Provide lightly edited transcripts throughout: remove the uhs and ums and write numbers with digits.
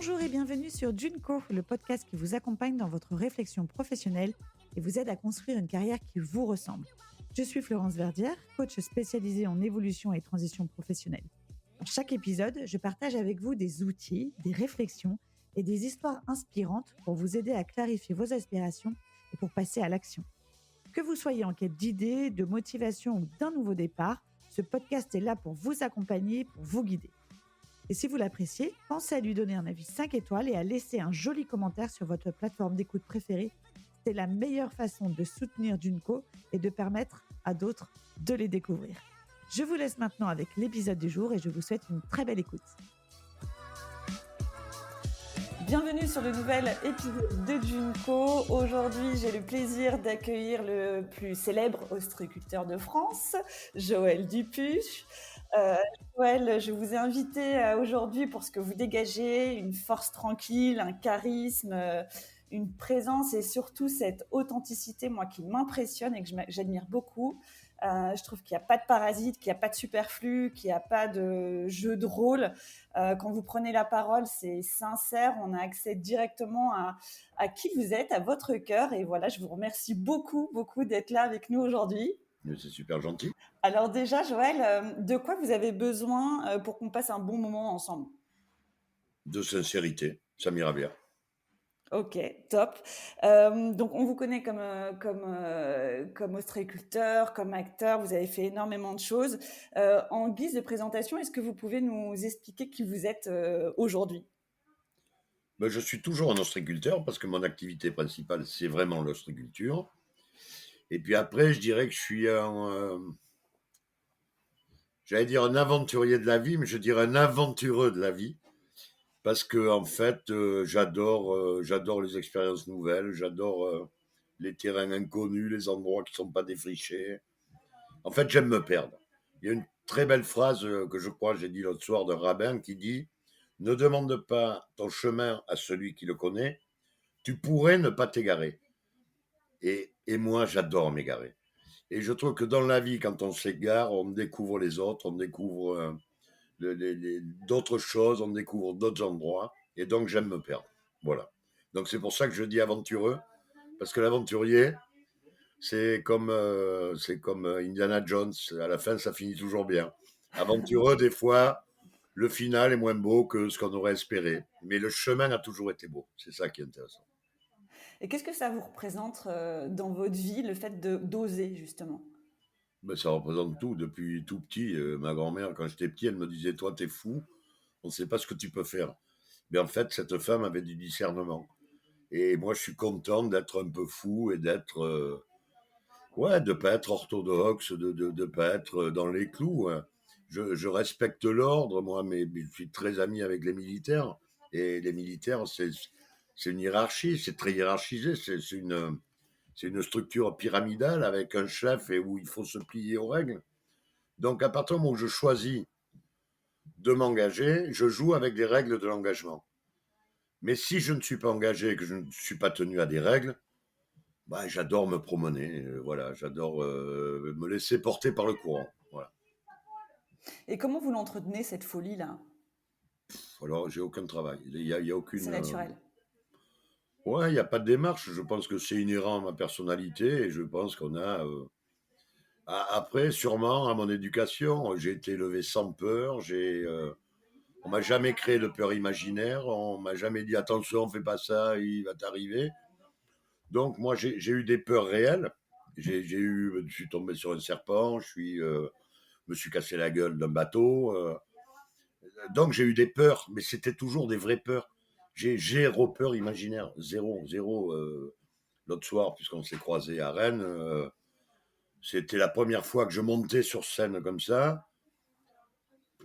Bonjour et bienvenue sur Junko, le podcast qui vous accompagne dans votre réflexion professionnelle et vous aide à construire une carrière qui vous ressemble. Je suis Florence Verdière, coach spécialisée en évolution et transition professionnelle. Dans chaque épisode, je partage avec vous des outils, des réflexions et des histoires inspirantes pour vous aider à clarifier vos aspirations et pour passer à l'action. Que vous soyez en quête d'idées, de motivation ou d'un nouveau départ, ce podcast est là pour vous accompagner, pour vous guider. Et si vous l'appréciez, pensez à lui donner un avis 5 étoiles et à laisser un joli commentaire sur votre plateforme d'écoute préférée. C'est la meilleure façon de soutenir Junko et de permettre à d'autres de les découvrir. Je vous laisse maintenant avec l'épisode du jour et je vous souhaite une très belle écoute. Bienvenue sur le nouvel épisode de Junko. Aujourd'hui, j'ai le plaisir d'accueillir le plus célèbre ostréiculteur de France, Joël Dupuche. Joël, je vous ai invité aujourd'hui pour ce que vous dégagez, une force tranquille, un charisme, une présence et surtout cette authenticité, moi, qui m'impressionne et que j'admire beaucoup. Je trouve qu'il n'y a pas de parasite, qu'il n'y a pas de superflu, qu'il n'y a pas de jeu de rôle. Quand vous prenez la parole, c'est sincère, on a accès directement à qui vous êtes, à votre cœur. Et voilà, je vous remercie beaucoup d'être là avec nous aujourd'hui. C'est super gentil. Alors déjà, Joël, de quoi vous avez besoin pour qu'on passe un bon moment ensemble ? De sincérité, ça m'ira bien. Ok, top. Donc on vous connaît comme ostréiculteur, comme acteur, vous avez fait énormément de choses. En guise de présentation, est-ce que vous pouvez nous expliquer qui vous êtes aujourd'hui ? Je suis toujours un ostréiculteur parce que mon activité principale, c'est vraiment l'ostréiculture. Et puis après, je dirais que je suis j'allais dire un aventurier de la vie, mais je dirais un aventureux de la vie. Parce que en fait, j'adore les expériences nouvelles, j'adore les terrains inconnus, les endroits qui ne sont pas défrichés. En fait, j'aime me perdre. Il y a une très belle phrase que je crois j'ai dit l'autre soir d'un rabbin qui dit « Ne demande pas ton chemin à celui qui le connaît, tu pourrais ne pas t'égarer. » Et moi, j'adore m'égarer. Et je trouve que dans la vie, quand on s'égare, on découvre les autres, on découvre d'autres choses, on découvre d'autres endroits. Et donc, j'aime me perdre. Voilà. Donc, c'est pour ça que je dis aventureux, parce que l'aventurier, c'est comme Indiana Jones. À la fin, ça finit toujours bien. Aventureux, des fois, le final est moins beau que ce qu'on aurait espéré. Mais le chemin a toujours été beau. C'est ça qui est intéressant. Et qu'est-ce que ça vous représente dans votre vie, le fait d'oser, justement ? Ça représente tout. Depuis tout petit, ma grand-mère, quand j'étais petit, elle me disait « Toi, t'es fou, on ne sait pas ce que tu peux faire. » Mais en fait, cette femme avait du discernement. Et moi, je suis content d'être un peu fou et d'être... de pas être orthodoxe, de pas être dans les clous. Hein. Je respecte l'ordre, moi, mais je suis très ami avec les militaires. Et les militaires, c'est une hiérarchie, c'est très hiérarchisé. C'est une structure pyramidale avec un chef et où il faut se plier aux règles. Donc, à partir du moment où je choisis de m'engager, je joue avec les règles de l'engagement. Mais si je ne suis pas engagé et que je ne suis pas tenu à des règles, j'adore me promener, voilà, j'adore me laisser porter par le courant. Voilà. Et comment vous l'entretenez, cette folie-là ? Alors, j'ai aucun travail. Il y a aucune. C'est naturel. Il n'y a pas de démarche. Je pense que c'est inhérent à ma personnalité et je pense qu'on a. Après, sûrement, à mon éducation, j'ai été élevé sans peur. On m'a jamais créé de peur imaginaire. On m'a jamais dit attention, fais pas ça, il va t'arriver. Donc, moi, j'ai eu des peurs réelles. Je suis tombé sur un serpent, me suis cassé la gueule d'un bateau. Donc, j'ai eu des peurs, mais c'était toujours des vraies peurs. J'ai zéro peur imaginaire, zéro. L'autre soir, puisqu'on s'est croisés à Rennes, c'était la première fois que je montais sur scène comme ça.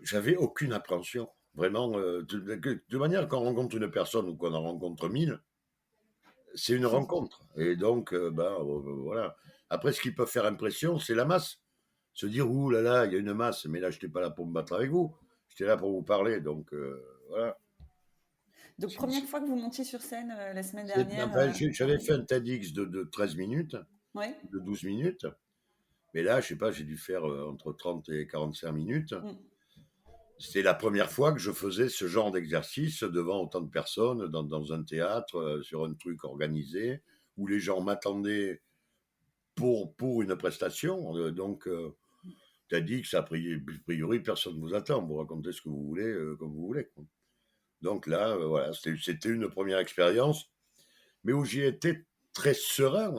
J'avais aucune appréhension. Vraiment, de manière qu'on rencontre une personne ou qu'on en rencontre 1000, c'est une rencontre. Et donc, voilà. Après, ce qui peut faire impression, c'est la masse. Se dire, ouh là là, il y a une masse. Mais là, je n'étais pas là pour me battre avec vous. J'étais là pour vous parler. Donc, voilà. Donc, première fois que vous montiez sur scène la semaine Enfin, dernière j'avais fait un TEDx de 13 minutes, Ouais. de 12 minutes. Mais là, je sais pas, j'ai dû faire entre 30 et 45 minutes. C'était la première fois que je faisais ce genre d'exercice devant autant de personnes, dans un théâtre, sur un truc organisé, où les gens m'attendaient pour une prestation. Donc, tu as dit que ça, a priori, personne ne vous attend. Vous racontez ce que vous voulez, comme vous voulez, quoi. Donc là, voilà, c'était une première expérience, mais où j'y étais très serein.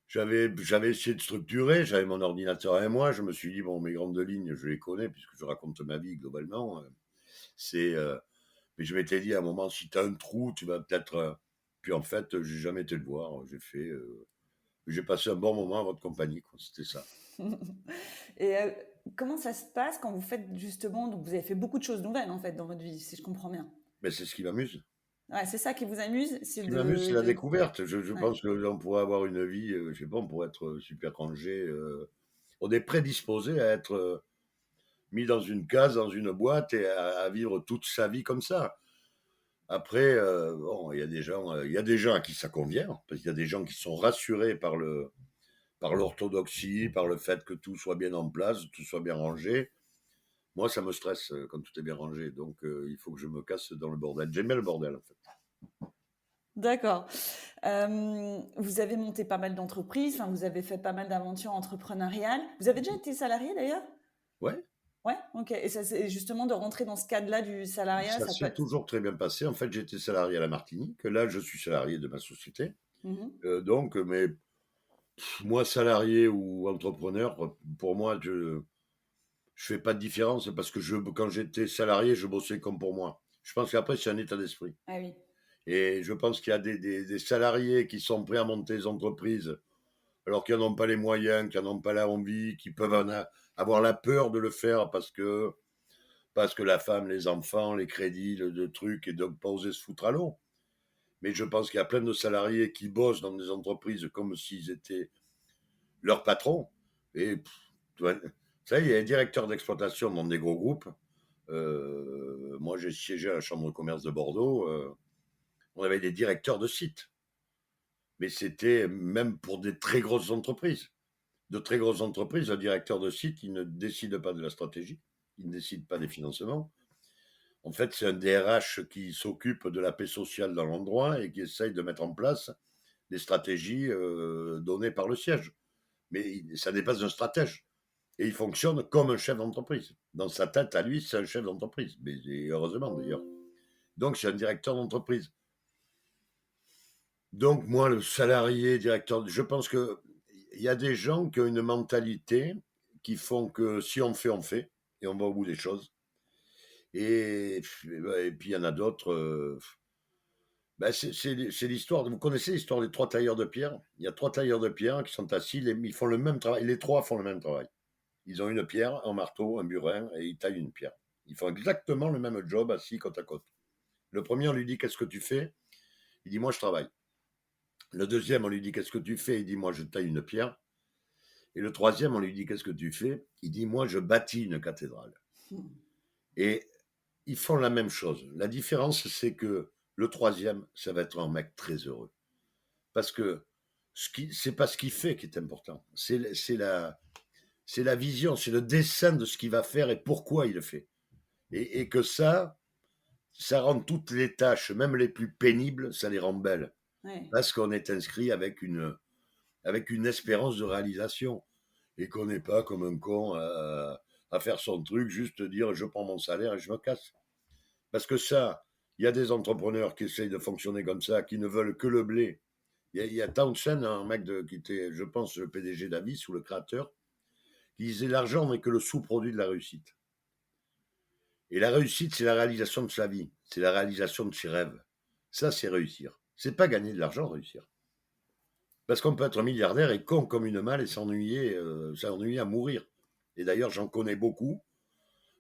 J'avais essayé de structurer, j'avais mon ordinateur avec moi, je me suis dit, bon, mes grandes lignes, je les connais, puisque je raconte ma vie globalement. C'est, mais je m'étais dit à un moment, si tu as un trou, tu vas peut-être. Puis en fait, j'ai jamais été le voir. J'ai passé un bon moment à votre compagnie, quoi. C'était ça. Et comment ça se passe quand vous faites justement, donc vous avez fait beaucoup de choses nouvelles en fait dans votre vie, si je comprends bien. Mais c'est ce qui m'amuse. Ouais, c'est ça qui vous amuse, Ce c'est qui m'amuse, c'est la de... découverte. Je Ouais. pense que l'on pourrait avoir une vie, je sais pas, on pourrait être super rangé. On est prédisposé à être mis dans une case, dans une boîte et à vivre toute sa vie comme ça. Après, bon, il y a des gens à qui ça convient, parce qu'il y a des gens qui sont rassurés par l'orthodoxie, par le fait que tout soit bien en place, tout soit bien rangé. Moi, ça me stresse quand tout est bien rangé, donc il faut que je me casse dans le bordel. J'aime bien le bordel, en fait. D'accord. Vous avez monté pas mal d'entreprises, enfin, vous avez fait pas mal d'aventures entrepreneuriales. Vous avez déjà été salarié d'ailleurs? Ouais, Ouais, ok. Et ça, c'est justement de rentrer dans ce cadre-là du salariat, ça ça peut s'est être... toujours très bien passé. En fait, j'étais salarié à la Martinique. Là, je suis salarié de ma société. Mhm. Donc, mais moi, salarié ou entrepreneur, pour moi, je fais pas de différence parce que quand j'étais salarié, je bossais comme pour moi. Je pense qu'après, c'est un état d'esprit. Ah oui. Et je pense qu'il y a des salariés qui sont prêts à monter des entreprises alors qu'ils n'en ont pas les moyens, qu'ils n'en ont pas l'envie, qui peuvent avoir la peur de le faire parce que la femme, les enfants, les crédits, le truc, et donc pas oser se foutre à l'eau. Mais je pense qu'il y a plein de salariés qui bossent dans des entreprises comme s'ils étaient leurs patrons. Et tu vois, ça, il y a des directeurs d'exploitation dans des gros groupes. Moi, j'ai siégé à la Chambre de commerce de Bordeaux. On avait des directeurs de sites. Mais c'était même pour des très grosses entreprises. De très grosses entreprises, un directeur de site, il ne décide pas de la stratégie, il ne décide pas des financements. En fait, c'est un DRH qui s'occupe de la paix sociale dans l'endroit et qui essaye de mettre en place des stratégies données par le siège. Mais ça dépasse un stratège. Et il fonctionne comme un chef d'entreprise. Dans sa tête, à lui, c'est un chef d'entreprise. Mais heureusement d'ailleurs. Donc, c'est un directeur d'entreprise. Donc, moi, le salarié, directeur, je pense que il y a des gens qui ont une mentalité qui font que si on fait, on fait. Et on va au bout des choses. Et puis, il y en a d'autres. Ben, c'est l'histoire. Vous connaissez l'histoire des trois tailleurs de pierre? Il y a trois tailleurs de pierre qui sont assis. Ils font le même travail. Les trois font le même travail. Ils ont une pierre, un marteau, un burin et ils taillent une pierre. Ils font exactement le même job assis côte à côte. Le premier, on lui dit qu'est-ce que tu fais? Il dit moi je travaille. Le deuxième, on lui dit qu'est-ce que tu fais? Il dit moi je taille une pierre. Et le troisième, on lui dit qu'est-ce que tu fais? Il dit moi je bâtis une cathédrale. Et ils font la même chose. La différence, c'est que le troisième, ça va être un mec très heureux. Parce que c'est pas ce qu'il fait qui est important. C'est la vision, c'est le dessin de ce qu'il va faire et pourquoi il le fait. Et que ça rend toutes les tâches, même les plus pénibles, ça les rend belles. Ouais. Parce qu'on est inscrit avec une espérance de réalisation. Et qu'on n'est pas comme un con à faire son truc, juste dire je prends mon salaire et je me casse. Parce que ça, il y a des entrepreneurs qui essayent de fonctionner comme ça, qui ne veulent que le blé. Il y a Townsend, un mec qui était, je pense, le PDG d'Avis ou le créateur, qui disait l'argent n'est que le sous-produit de la réussite. Et la réussite, c'est la réalisation de sa vie, c'est la réalisation de ses rêves. Ça, c'est réussir. C'est pas gagner de l'argent, réussir. Parce qu'on peut être milliardaire et con comme une malle et s'ennuyer à mourir. Et d'ailleurs, j'en connais beaucoup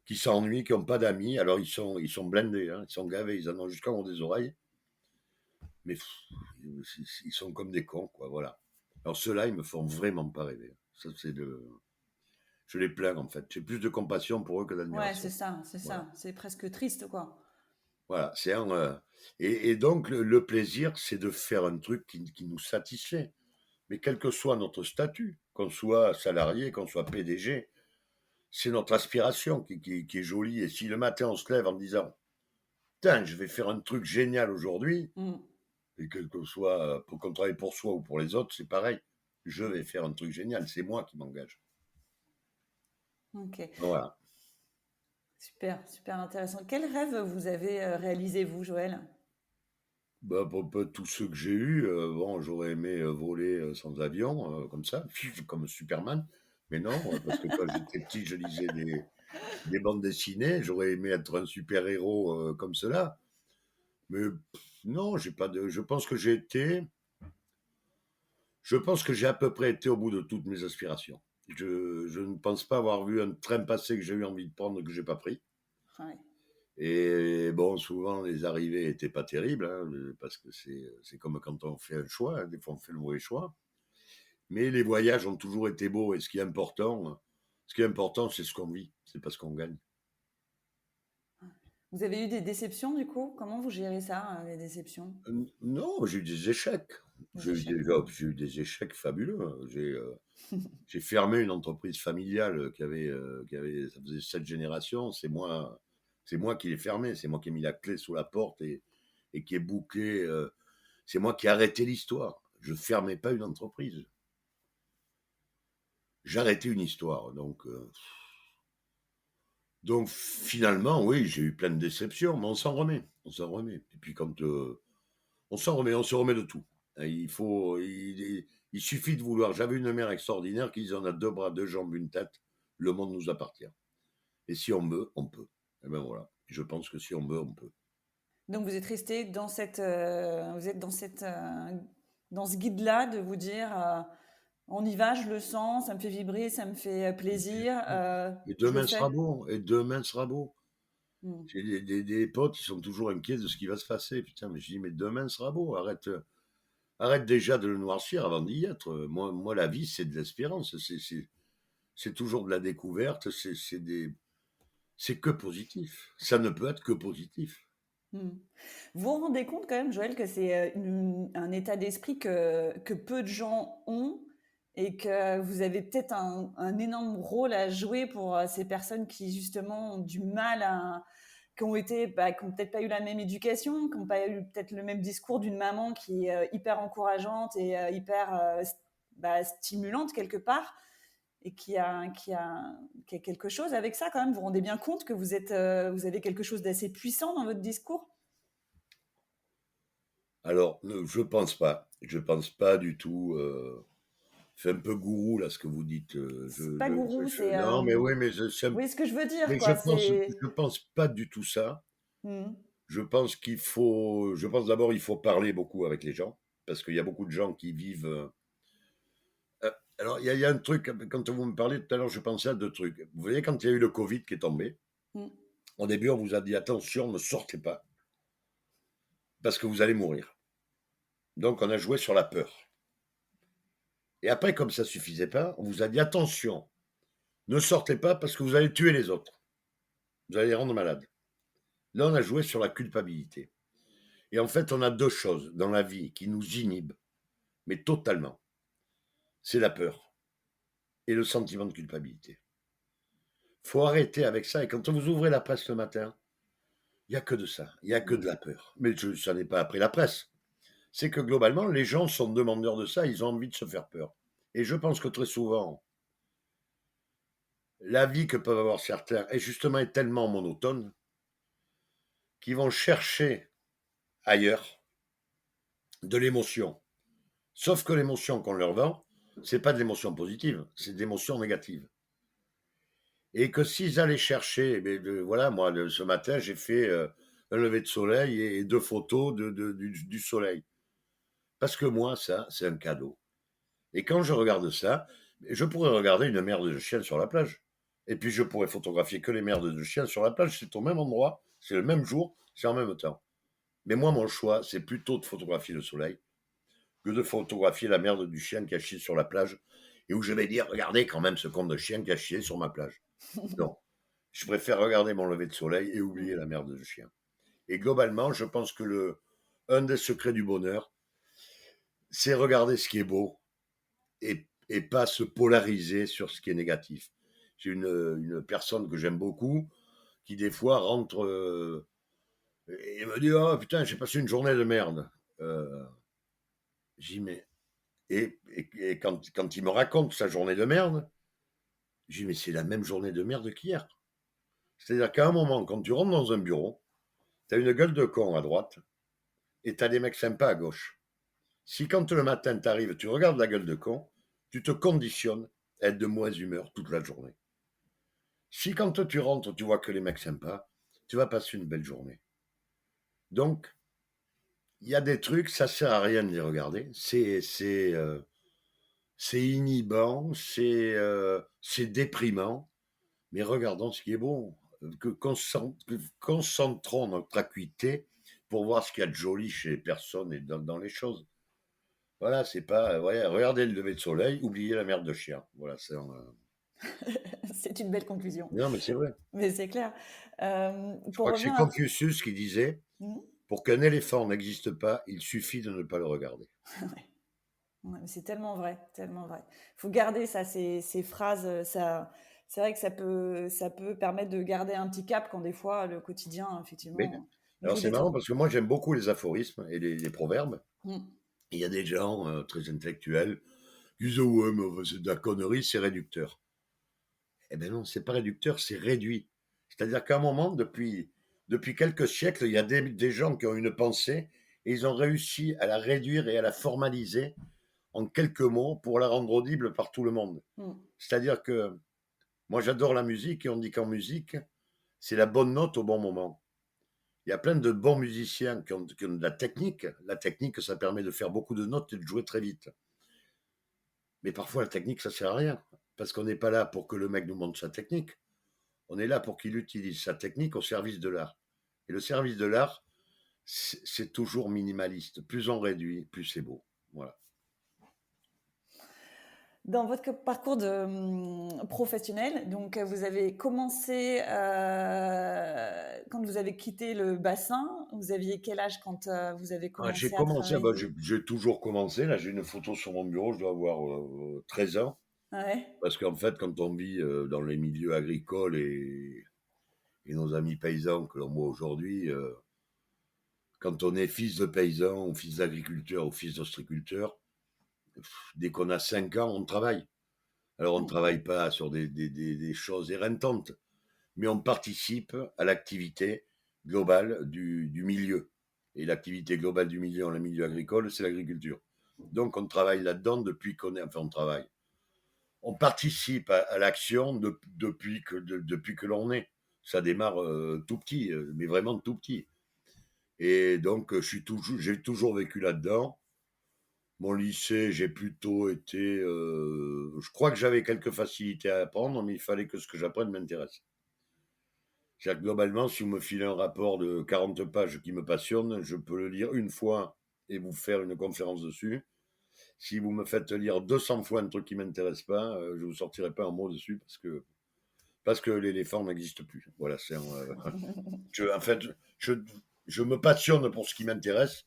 qui s'ennuient, qui n'ont pas d'amis. Alors, ils sont blindés, hein, ils sont gavés, ils en ont jusqu'en haut des oreilles. Mais ils sont comme des cons, quoi, voilà. Alors, ceux-là, ils me font vraiment pas rêver. Ça, je les plains, en fait. J'ai plus de compassion pour eux que Ouais, c'est d'admiration. ça, c'est Voilà. ça. C'est presque triste, quoi. Voilà, et donc le plaisir, c'est de faire un truc qui nous satisfait. Mais quel que soit notre statut, qu'on soit salarié, qu'on soit PDG, c'est notre aspiration qui est jolie. Et si le matin on se lève en disant, putain, je vais faire un truc génial aujourd'hui, Mmh. et que ce soit pour qu'on travaille pour soi ou pour les autres, c'est pareil. Je vais faire un truc génial, c'est moi qui m'engage. OK. Voilà. Super, super intéressant. Quel rêve vous avez, réalisé vous, Joël? Bah, pour tous ceux que j'ai eus, bon, j'aurais aimé voler sans avion, comme ça, comme Superman. Mais non, parce que quand j'étais petit, je lisais des bandes dessinées. J'aurais aimé être un super-héros comme cela. Mais non, j'ai pas de. Je pense que j'ai à peu près été au bout de toutes mes aspirations. Je ne pense pas avoir vu un train passer que j'ai eu envie de prendre que j'ai pas pris. Ouais. Et bon, souvent les arrivées étaient pas terribles, hein, parce que c'est comme quand on fait un choix, hein, des fois on fait le mauvais choix. Mais les voyages ont toujours été beaux et ce qui est important, c'est ce qu'on vit, c'est pas ce qu'on gagne. Vous avez eu des déceptions du coup? Comment vous gérez ça, les déceptions? Non, j'ai eu des échecs. Des échecs? J'ai eu des échecs fabuleux, hein. J'ai fermé une entreprise familiale ça faisait 7 générations. C'est moi qui l'ai fermé. C'est moi qui ai mis la clé sous la porte et qui ai bouclé. C'est moi qui ai arrêté l'histoire. Je fermais pas une entreprise. J'arrêtais une histoire. Donc finalement, oui, j'ai eu plein de déceptions, mais on s'en remet. On s'en remet. Et puis quand on se remet de tout. Il suffit de vouloir. J'avais une mère extraordinaire qui disait on a 2 bras, 2 jambes, une tête. Le monde nous appartient. Et si on veut, on peut. Et ben voilà. Je pense que si on veut, on peut. Donc vous êtes resté dans vous êtes dans ce guide-là de vous dire, «On y va, je le sens, ça me fait vibrer, ça me fait, plaisir, Et je le demain sera fais». beau. Et demain sera beau. Mmh. J'ai des potes qui sont toujours inquiets de ce qui va se passer. Putain, mais je dis, mais demain sera beau. Arrête déjà de le noircir avant d'y être. Moi, la vie, c'est de l'espérance. C'est toujours de la découverte. C'est que positif. Ça ne peut être que positif. Mmh. Vous vous rendez compte quand même, Joël, que c'est, un état d'esprit que peu de gens ont et que vous avez peut-être un énorme rôle à jouer pour, ces personnes qui justement ont du mal à qui ont été, qui ont peut-être pas eu la même éducation, qui ont pas eu peut-être le même discours d'une maman qui est, hyper encourageante et hyper, stimulante quelque part et qui a quelque chose avec ça quand même. Vous vous rendez bien compte que vous avez quelque chose d'assez puissant dans votre discours? Alors, je pense pas. Je pense pas du tout. C'est un peu gourou là ce que vous dites. C'est pas gourou, c'est, Non, mais oui, vous voyez ce que je veux dire, mais quoi? C'est je pense pas du tout ça. mmh, Je pense d'abord il faut parler beaucoup avec les gens parce qu'il y a beaucoup de gens qui vivent. Alors il y a un truc quand vous me parlez tout à l'heure, je pensais à 2 trucs. Vous voyez quand il y a eu le Covid qui est tombé, mmh, au début on vous a dit attention, ne sortez pas parce que vous allez mourir. Donc on a joué sur la peur. Et après comme ça suffisait pas, on vous a dit attention, ne sortez pas parce que vous allez tuer les autres. Vous allez les rendre malades. Là on a joué sur la culpabilité. Et en fait on a 2 choses dans la vie qui nous inhibent, mais totalement. C'est la peur et le sentiment de culpabilité. Faut arrêter avec ça. Et quand vous ouvrez la presse le matin, il n'y a que de ça. Il n'y a que de mmh. la peur. Mais ça n'est pas après la presse. C'est que globalement, les gens sont demandeurs de ça. Ils ont envie de se faire peur. Et je pense que très souvent, la vie que peuvent avoir certains est tellement monotone qu'ils vont chercher ailleurs de l'émotion. Sauf que l'émotion qu'on leur vend, c'est pas de l'émotion positive, c'est de l'émotion négative. Et que s'ils allaient chercher, voilà, moi, ce matin, j'ai fait un lever de soleil et 2 photos du soleil. Parce que moi, ça, c'est un cadeau. Et quand je regarde ça, je pourrais regarder une merde de chien sur la plage. Et puis, je pourrais photographier que les merdes de chiens sur la plage. C'est au même endroit, c'est le même jour, c'est en même temps. Mais moi, mon choix, c'est plutôt de photographier le soleil que de photographier la merde du chien qui a chié sur la plage et où je vais dire, regardez quand même ce con de chien qui a chié sur ma plage. Non. Je préfère regarder mon lever de soleil et oublier la merde de chien. Et globalement, je pense que un des secrets du bonheur, c'est regarder ce qui est beau et pas se polariser sur ce qui est négatif. J'ai une personne que j'aime beaucoup qui, des fois, rentre et me dit: «Oh putain, j'ai passé une journée de merde». Euh, J'ai dit: «Mais...» Et quand il me raconte sa journée de merde, j'ai dit: «Mais c'est la même journée de merde qu'hier». C'est-à-dire qu'à un moment, quand tu rentres dans un bureau, tu as une gueule de con à droite et tu as des mecs sympas à gauche. Si quand le matin tu arrives, tu regardes la gueule de con, tu te conditionnes à être de mauvaise humeur toute la journée. Si quand tu rentres, tu vois que les mecs sympas, tu vas passer une belle journée. Donc, il y a des trucs, ça sert à rien de les regarder. C'est inhibant, c'est déprimant. Mais regardons ce qui est bon. Concentrons notre acuité pour voir ce qu'il y a de joli chez les personnes et dans les choses. Voilà, c'est pas. Ouais, regardez le lever de soleil, oubliez la merde de chien. Voilà, C'est une belle conclusion. non, mais c'est vrai. Mais c'est clair. Je Pour crois que c'est revenir à... Confucius qui disait: Mhm. pour qu'un éléphant n'existe pas, il suffit de ne pas le regarder. Ouais. Ouais, mais c'est tellement vrai, tellement vrai. Il faut garder ça, ces phrases. C'est vrai que ça peut permettre de garder un petit cap quand des fois le quotidien, Mais, effectivement, nous alors joue c'est des marrant tours. parce que moi j'aime beaucoup les aphorismes et les proverbes. Mm. Et il y a des gens très intellectuels qui disent: «Oh ouais, mais enfin, c'est de la connerie, c'est réducteur». Eh bien non, c'est pas réducteur, c'est réduit. C'est-à-dire qu'à un moment, depuis quelques siècles, il y a des gens qui ont une pensée et ils ont réussi à la réduire et à la formaliser en quelques mots pour la rendre audible par tout le monde. Mm. C'est-à-dire que moi, j'adore la musique et on dit qu'en musique, c'est la bonne note au bon moment. Il y a plein de bons musiciens qui ont de la technique. La technique, ça permet de faire beaucoup de notes et de jouer très vite. Mais parfois, la technique, ça sert à rien. Parce qu'on n'est pas là pour que le mec nous montre sa technique. On est là pour qu'il utilise sa technique au service de l'art. Et le service de l'art, c'est toujours minimaliste. Plus on réduit, plus c'est beau. Voilà. Dans votre parcours professionnel, donc vous avez commencé quand vous avez quitté le bassin. Vous aviez quel âge quand vous avez J'ai commencé à commencé, travailler? j'ai toujours commencé. Là, j'ai une photo sur mon bureau, je dois avoir 13 ans. Ouais. Parce qu'en fait, quand on vit dans les milieux agricoles et nos amis paysans que l'on voit aujourd'hui, quand on est fils de paysan ou fils d'agriculteur ou fils d'ostriculteur, dès qu'on a 5 ans, on travaille. Alors, on ne Mm. travaille pas sur des choses éreintantes, mais on participe à l'activité globale du milieu. Et l'activité globale du milieu dans le milieu agricole, c'est l'agriculture. Donc, on travaille là-dedans depuis qu'on est... Enfin, on travaille. On participe à l'action depuis que l'on est. Ça démarre tout petit, mais vraiment tout petit. Et donc, j'ai toujours vécu là-dedans. Mon lycée, j'ai plutôt été. Je crois que j'avais quelques facilités à apprendre, mais il fallait que ce que j'apprenne m'intéresse. C'est-à-dire que globalement, si vous me filez un rapport de 40 pages qui me passionne, je peux le lire une fois et vous faire une conférence dessus. Si vous me faites lire 200 fois un truc qui ne m'intéresse pas, je ne vous sortirai pas un mot dessus parce que l'éléphant n'existe plus. Voilà, en fait, je, je me passionne pour ce qui m'intéresse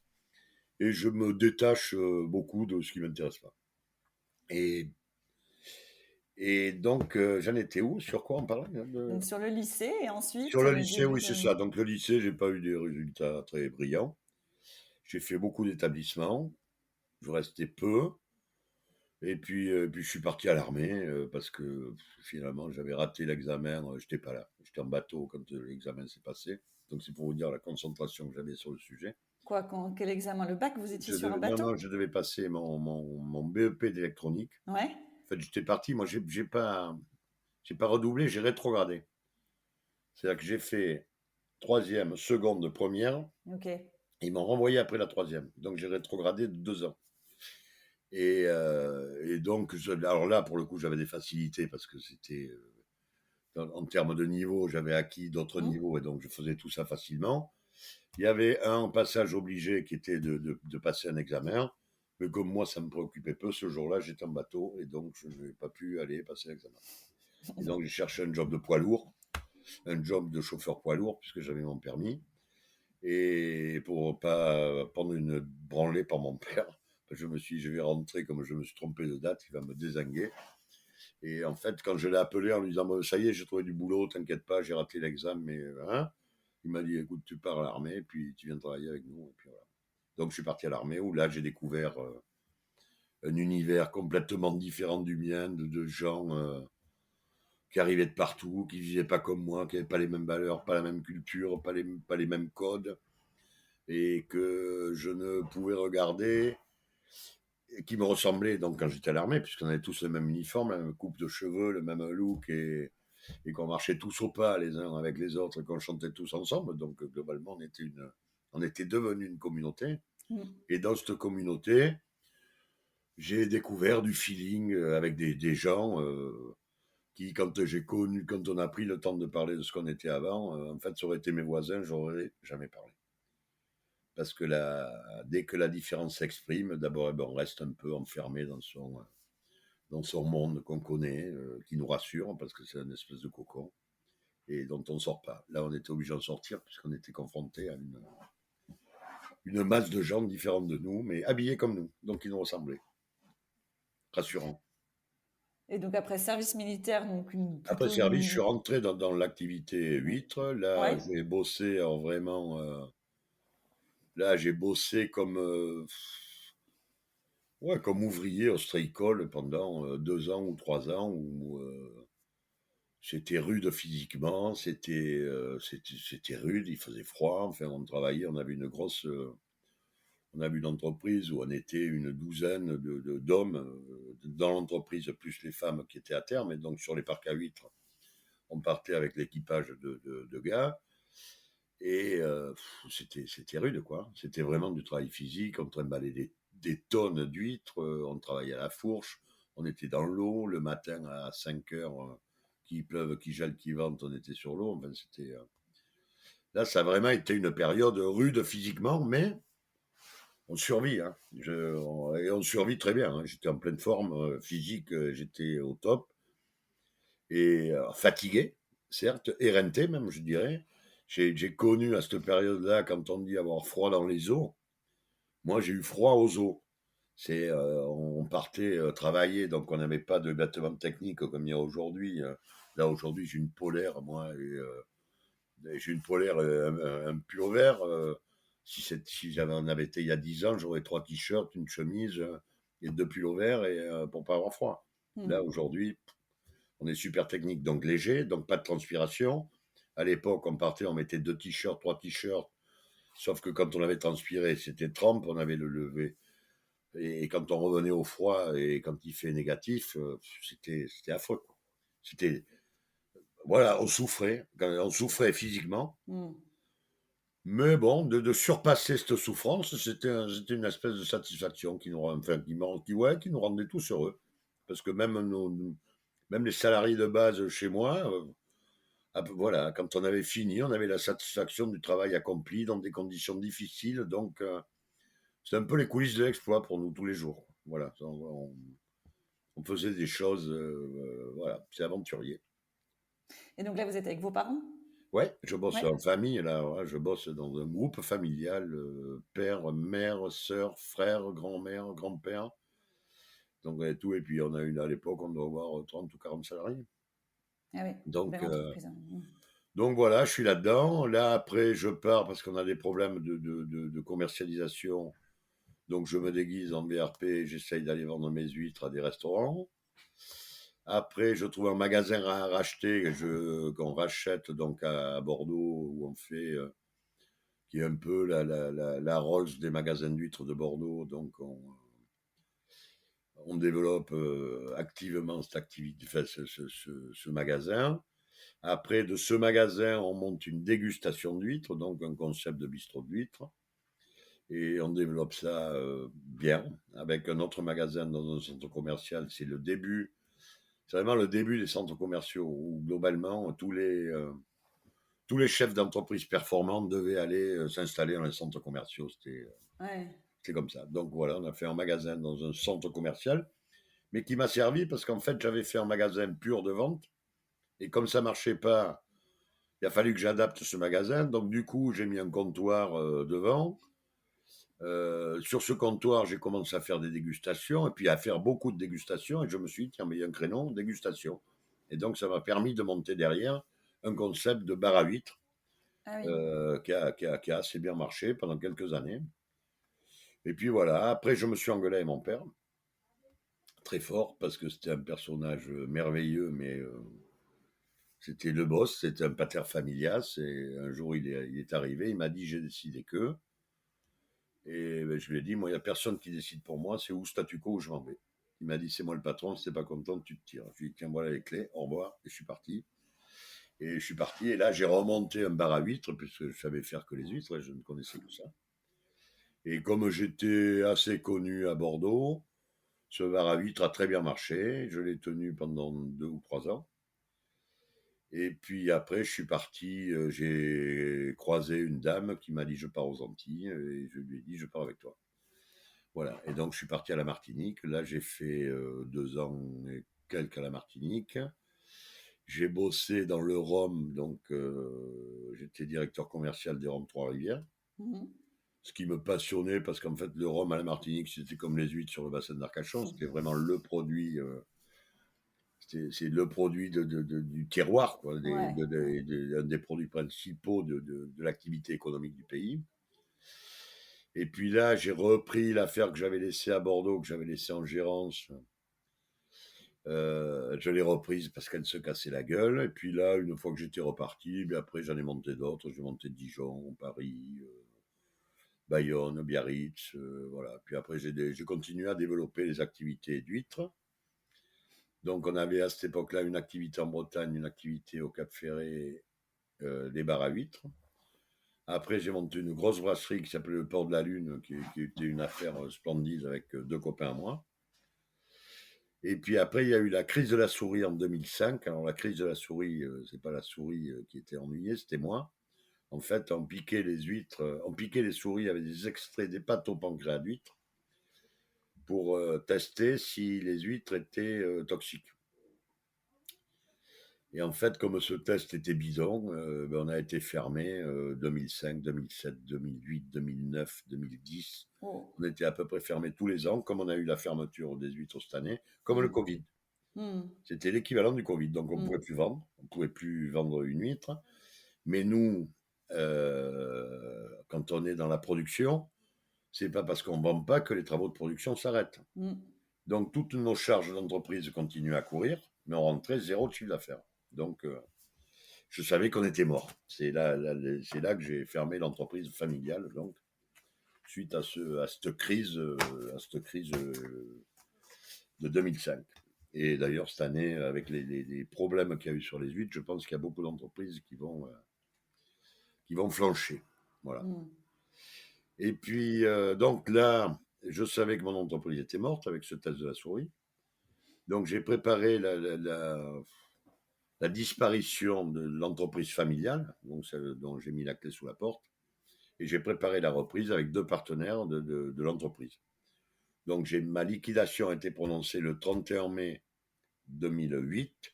et je me détache beaucoup de ce qui ne m'intéresse pas. Et, et donc, j'en étais où? Sur quoi on parlait Donc sur le lycée et ensuite Sur le le lycée, début oui, c'est de... ça. Donc, le lycée, j'ai pas eu des résultats très brillants. J'ai fait beaucoup d'établissements. Je restais peu. Et puis je suis parti à l'armée parce que finalement, j'avais raté l'examen. J'étais pas là. J'étais en bateau quand l'examen s'est passé. Donc, c'est pour vous dire la concentration que j'avais sur le sujet. Quoi, quel examen? Le bac? Vous étiez sur un Non, bateau? non, je devais passer mon BEP d'électronique. Ouais. En fait, j'étais parti. Moi, j'ai pas redoublé, j'ai rétrogradé. C'est-à-dire que j'ai fait troisième, seconde, première. Ok. Ils m'ont renvoyé après la troisième. Donc, j'ai rétrogradé de 2 ans. Et donc, alors là, pour le coup, j'avais des facilités parce que c'était, en termes de niveau, j'avais acquis d'autres Hmm. niveaux et donc je faisais tout ça facilement. Il y avait un passage obligé qui était de passer un examen. Mais comme moi, ça me préoccupait peu, ce jour-là, j'étais en bateau et donc je n'ai pas pu aller passer l'examen. Et donc, j'ai cherché un job de poids lourd, un job de chauffeur poids lourd, puisque j'avais mon permis. Et pour pas prendre une branlée par mon père, je vais rentrer comme je me suis trompé de date, il va me dézinguer. Et en fait, quand je l'ai appelé en lui disant bon, ça y est, j'ai trouvé du boulot, t'inquiète pas, j'ai raté l'examen, mais hein, il m'a dit écoute, tu pars à l'armée, puis tu viens travailler avec nous. Et puis voilà. Donc je suis parti à l'armée où là j'ai découvert un univers complètement différent du mien, de gens qui arrivaient de partout, qui vivaient pas comme moi, qui n'avaient pas les mêmes valeurs, pas la même culture, pas les mêmes codes, et que je ne pouvais regarder, et qui me ressemblaient donc quand j'étais à l'armée, puisqu'on avait tous le même uniforme, la même coupe de cheveux, le même look, et qu'on marchait tous au pas les uns avec les autres, et qu'on chantait tous ensemble. Donc globalement, on était devenus une communauté. Mm. Et dans cette communauté, j'ai découvert du feeling avec des gens qui, quand on a pris le temps de parler de ce qu'on était avant, en fait, ça aurait été mes voisins, j'aurais jamais parlé. Parce que dès que la différence s'exprime, d'abord, eh ben, on reste un peu enfermé dans son monde qu'on connaît, qui nous rassure, parce que c'est une espèce de cocon, et dont on ne sort pas. Là, on était obligé de sortir, puisqu'on était confronté à une masse de gens différents de nous, mais habillés comme nous, donc qui nous ressemblaient. Rassurant. Et donc après service militaire, donc Après plutôt service, je suis une... rentré dans l'activité huître. Là, Ouais. j'ai bossé vraiment. Là, j'ai bossé ouais, comme ouvrier au Stricole pendant 2 ans ou 3 ans où c'était rude physiquement, c'était rude, il faisait froid. Enfin, on travaillait, on avait une entreprise où on était une douzaine d'hommes dans l'entreprise, plus les femmes qui étaient à terme. Et donc, sur les parcs à huîtres, on partait avec l'équipage de gars. Et c'était rude, quoi. C'était vraiment du travail physique. On trimballait des tonnes d'huîtres. On travaillait à la fourche. On était dans l'eau. Le matin à 5 heures, qu'il pleuve, qu'il gèle, qu'il vente, on était sur l'eau. Enfin, là, ça a vraiment été une période rude physiquement, mais on survit. Hein. Et on survit très bien. Hein. J'étais en pleine forme physique. J'étais au top. Et fatigué, certes, éreinté même, je dirais. J'ai connu à cette période-là, quand on dit avoir froid dans les os, moi j'ai eu froid aux os. On partait travailler, donc on n'avait pas de vêtements techniques comme il y a aujourd'hui. Là aujourd'hui j'ai une polaire, moi, et j'ai une polaire, un pull vert. Si j'avais en avait été il y a 10 ans, j'aurais 3 t-shirts, une chemise et 2 pulls verts et, pour pas avoir froid. Mm. Là aujourd'hui, on est super technique, donc léger, donc pas de transpiration. À l'époque, on partait, on mettait 2 t-shirts, 3 t-shirts, sauf que quand on avait transpiré, c'était trempe, on avait le levé. Et quand on revenait au froid et quand il fait négatif, c'était affreux. Quoi. C'était, voilà, on souffrait physiquement. Mm. Mais bon, de surpasser cette souffrance, c'était une espèce de satisfaction qui nous rendait tous heureux. Parce que même les salariés de base chez moi, voilà, quand on avait fini, on avait la satisfaction du travail accompli dans des conditions difficiles. Donc, c'est un peu les coulisses de l'exploit pour nous tous les jours. Voilà, on faisait des choses, voilà, c'est aventurier. Et donc là, vous êtes avec vos parents? Ouais, je bosse Ouais. en famille, là, ouais, je bosse dans un groupe familial, père, mère, sœur, frère, grand-mère, grand-père. Donc, on a tout. Et puis, à l'époque, on doit avoir 30 ou 40 salariés. Ah oui, Donc, belle entreprise. Hein. Mm. Donc voilà, je suis là-dedans. Là, après, je pars parce qu'on a des problèmes de commercialisation. Donc, je me déguise en BRP et j'essaye d'aller vendre mes huîtres à des restaurants. Après, je trouve un magasin à racheter qu'on rachète donc à Bordeaux, où on fait, qui est un peu la Rolls des magasins d'huîtres de Bordeaux. Donc, on développe activement cette activité, enfin, ce magasin. Après, de ce magasin, on monte une dégustation d'huîtres, donc un concept de bistrot d'huîtres. Et on développe ça bien, avec un autre magasin dans un centre commercial. C'est vraiment le début des centres commerciaux, où globalement, tous les chefs d'entreprise performants devaient aller s'installer dans les centres commerciaux. Ouais. C'est comme ça. Donc voilà, on a fait un magasin dans un centre commercial, mais qui m'a servi parce qu'en fait, j'avais fait un magasin pur de vente. Et comme ça marchait pas, il a fallu que j'adapte ce magasin. Donc, du coup, j'ai mis un comptoir devant. Sur ce comptoir, j'ai commencé à faire des dégustations et puis à faire beaucoup de dégustations et je me suis dit: «Tiens, mais il y a un créneau dégustation» et donc ça m'a permis de monter derrière un concept de bar à huîtres, Ah oui. qui a assez bien marché pendant quelques années et puis voilà. Après, je me suis engueulé avec mon père, très fort, parce que c'était un personnage, merveilleux, mais c'était le boss, c'était un pater familias et un jour, il est arrivé, il m'a dit: «J'ai décidé que» et beh, je lui ai dit: «Moi, il y a personne qui décide pour moi, c'est ou statu quo ou je m'en vais». Il m'a dit: «C'est moi le patron, si tu es pas content, tu te tires». Je lui ai dit: «Tiens, voilà les clés, au revoir» et je suis parti et là, j'ai remonté un bar à huîtres puisque je savais faire que les huîtres et je ne connaissais que ça et comme j'étais assez connu à Bordeaux, ce bar à huîtres a très bien marché. Je l'ai tenu pendant 2 ou 3 ans et puis après je suis parti, j'ai croisé une dame qui m'a dit: «Je pars aux Antilles» et je lui ai dit: «Je pars avec toi». Voilà et donc je suis parti à la Martinique. Là, j'ai fait, 2 ans et quelques à la Martinique. J'ai bossé dans le rhum, donc j'étais directeur commercial des rhums Trois-Rivières. Mmh. Ce qui me passionnait parce qu'en fait, le rhum à la Martinique, c'était comme les huîtres sur le bassin d'Arcachon. C'était vraiment le produit, c'est le produit du terroir, quoi, Ouais. un des produits principaux de l'activité économique du pays. Et puis là, j'ai repris l'affaire que j'avais laissée à Bordeaux, que j'avais laissée en gérance. Je l'ai reprise parce qu'elle se cassait la gueule. Et puis là, une fois que j'étais reparti, puis après, j'en ai monté d'autres. J'ai monté Dijon, Paris, Bayonne, Biarritz, voilà. Puis après, j'ai continué à développer les activités d'huîtres. Donc, on avait à cette époque-là une activité en Bretagne, une activité au Cap-Ferré, des bars à huîtres. Après, j'ai monté une grosse brasserie qui s'appelait le Port de la Lune, qui était une affaire splendide avec 2 copains à moi. Et puis après, il y a eu la crise de la souris en 2005. Alors, la crise de la souris, c'est pas la souris qui était ennuyée, c'était moi. En fait, on piquait les huîtres, on piquait les souris avec des extraits des pâtes au pancréas d'huîtres pour tester si les huîtres étaient toxiques. Et en fait, comme ce test était bidon, ben, on a été fermé 2005, 2007, 2008, 2009, 2010. Oh. On était à peu près fermé tous les ans, comme on a eu la fermeture des huîtres cette année, comme le Mmh. Covid. Mmh. C'était l'équivalent du Covid. Donc, on ne Mmh. pouvait plus vendre. On ne pouvait plus vendre une huître. Mais nous, quand on est dans la production, c'est pas parce qu'on ne vend pas que les travaux de production s'arrêtent. Mmh. Donc, toutes nos charges d'entreprise continuaient à courir, mais on rentrait zéro de chiffre d'affaires. Donc, je savais qu'on était mort. C'est là que j'ai fermé l'entreprise familiale, donc, suite à cette crise, de 2005. Et d'ailleurs, cette année, avec les problèmes qu'il y a eu sur les huîtres, je pense qu'il y a beaucoup d'entreprises qui vont flancher. Voilà. Mmh. Et puis, donc là, je savais que mon entreprise était morte avec ce test de la souris. Donc, j'ai préparé la disparition de l'entreprise familiale, donc celle dont j'ai mis la clé sous la porte, et j'ai préparé la reprise avec 2 partenaires de l'entreprise. Donc, ma liquidation a été prononcée le 31 mai 2008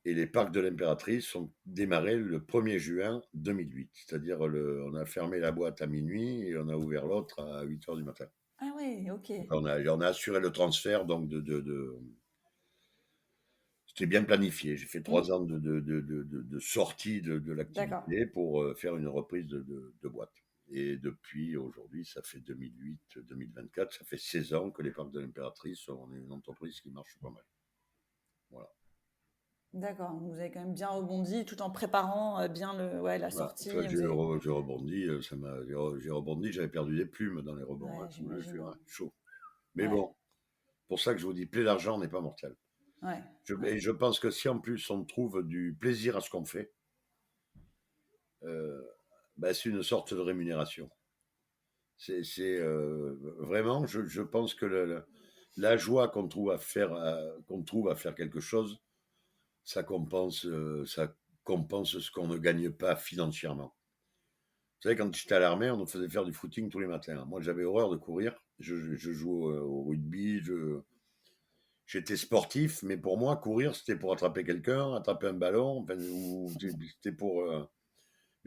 et les parcs de l'Impératrice ont démarré le 1er juin 2008. C'est-à-dire, on a fermé la boîte à minuit et on a ouvert l'autre à 8 heures du matin. Ah ouais, OK. Donc, on a assuré le transfert donc c'était bien planifié. J'ai fait 3 ans Mmh. de sortie de D'accord. l'activité pour faire une reprise de boîte. Et depuis aujourd'hui, ça fait 2008-2024, ça fait 16 ans que les parcs de l'Impératrice, on est une entreprise qui marche pas mal. Voilà. D'accord. Vous avez quand même bien rebondi tout en préparant, bien la Voilà. Enfin, sortie. Vous avez j'ai rebondi, j'ai rebondi, j'avais perdu des plumes dans les rebonds, ouais, hein, comme le j'imagine, jeu, hein. hein, chaud. Mais Ouais. bon, pour ça que je vous dis, plaît l'argent n'est pas mortel. Ouais. Ouais. Et je pense que si en plus on trouve du plaisir à ce qu'on fait, euh, ben, c'est une sorte de rémunération. Vraiment, je pense que la joie qu'on trouve à faire quelque chose, ça compense ce qu'on ne gagne pas financièrement. Vous savez, quand j'étais à l'armée, on nous faisait faire du footing tous les matins. Moi, j'avais horreur de courir. Je joue au rugby, j'étais sportif, mais pour moi, courir, c'était pour attraper quelqu'un, attraper un ballon, enfin, ou c'était pour.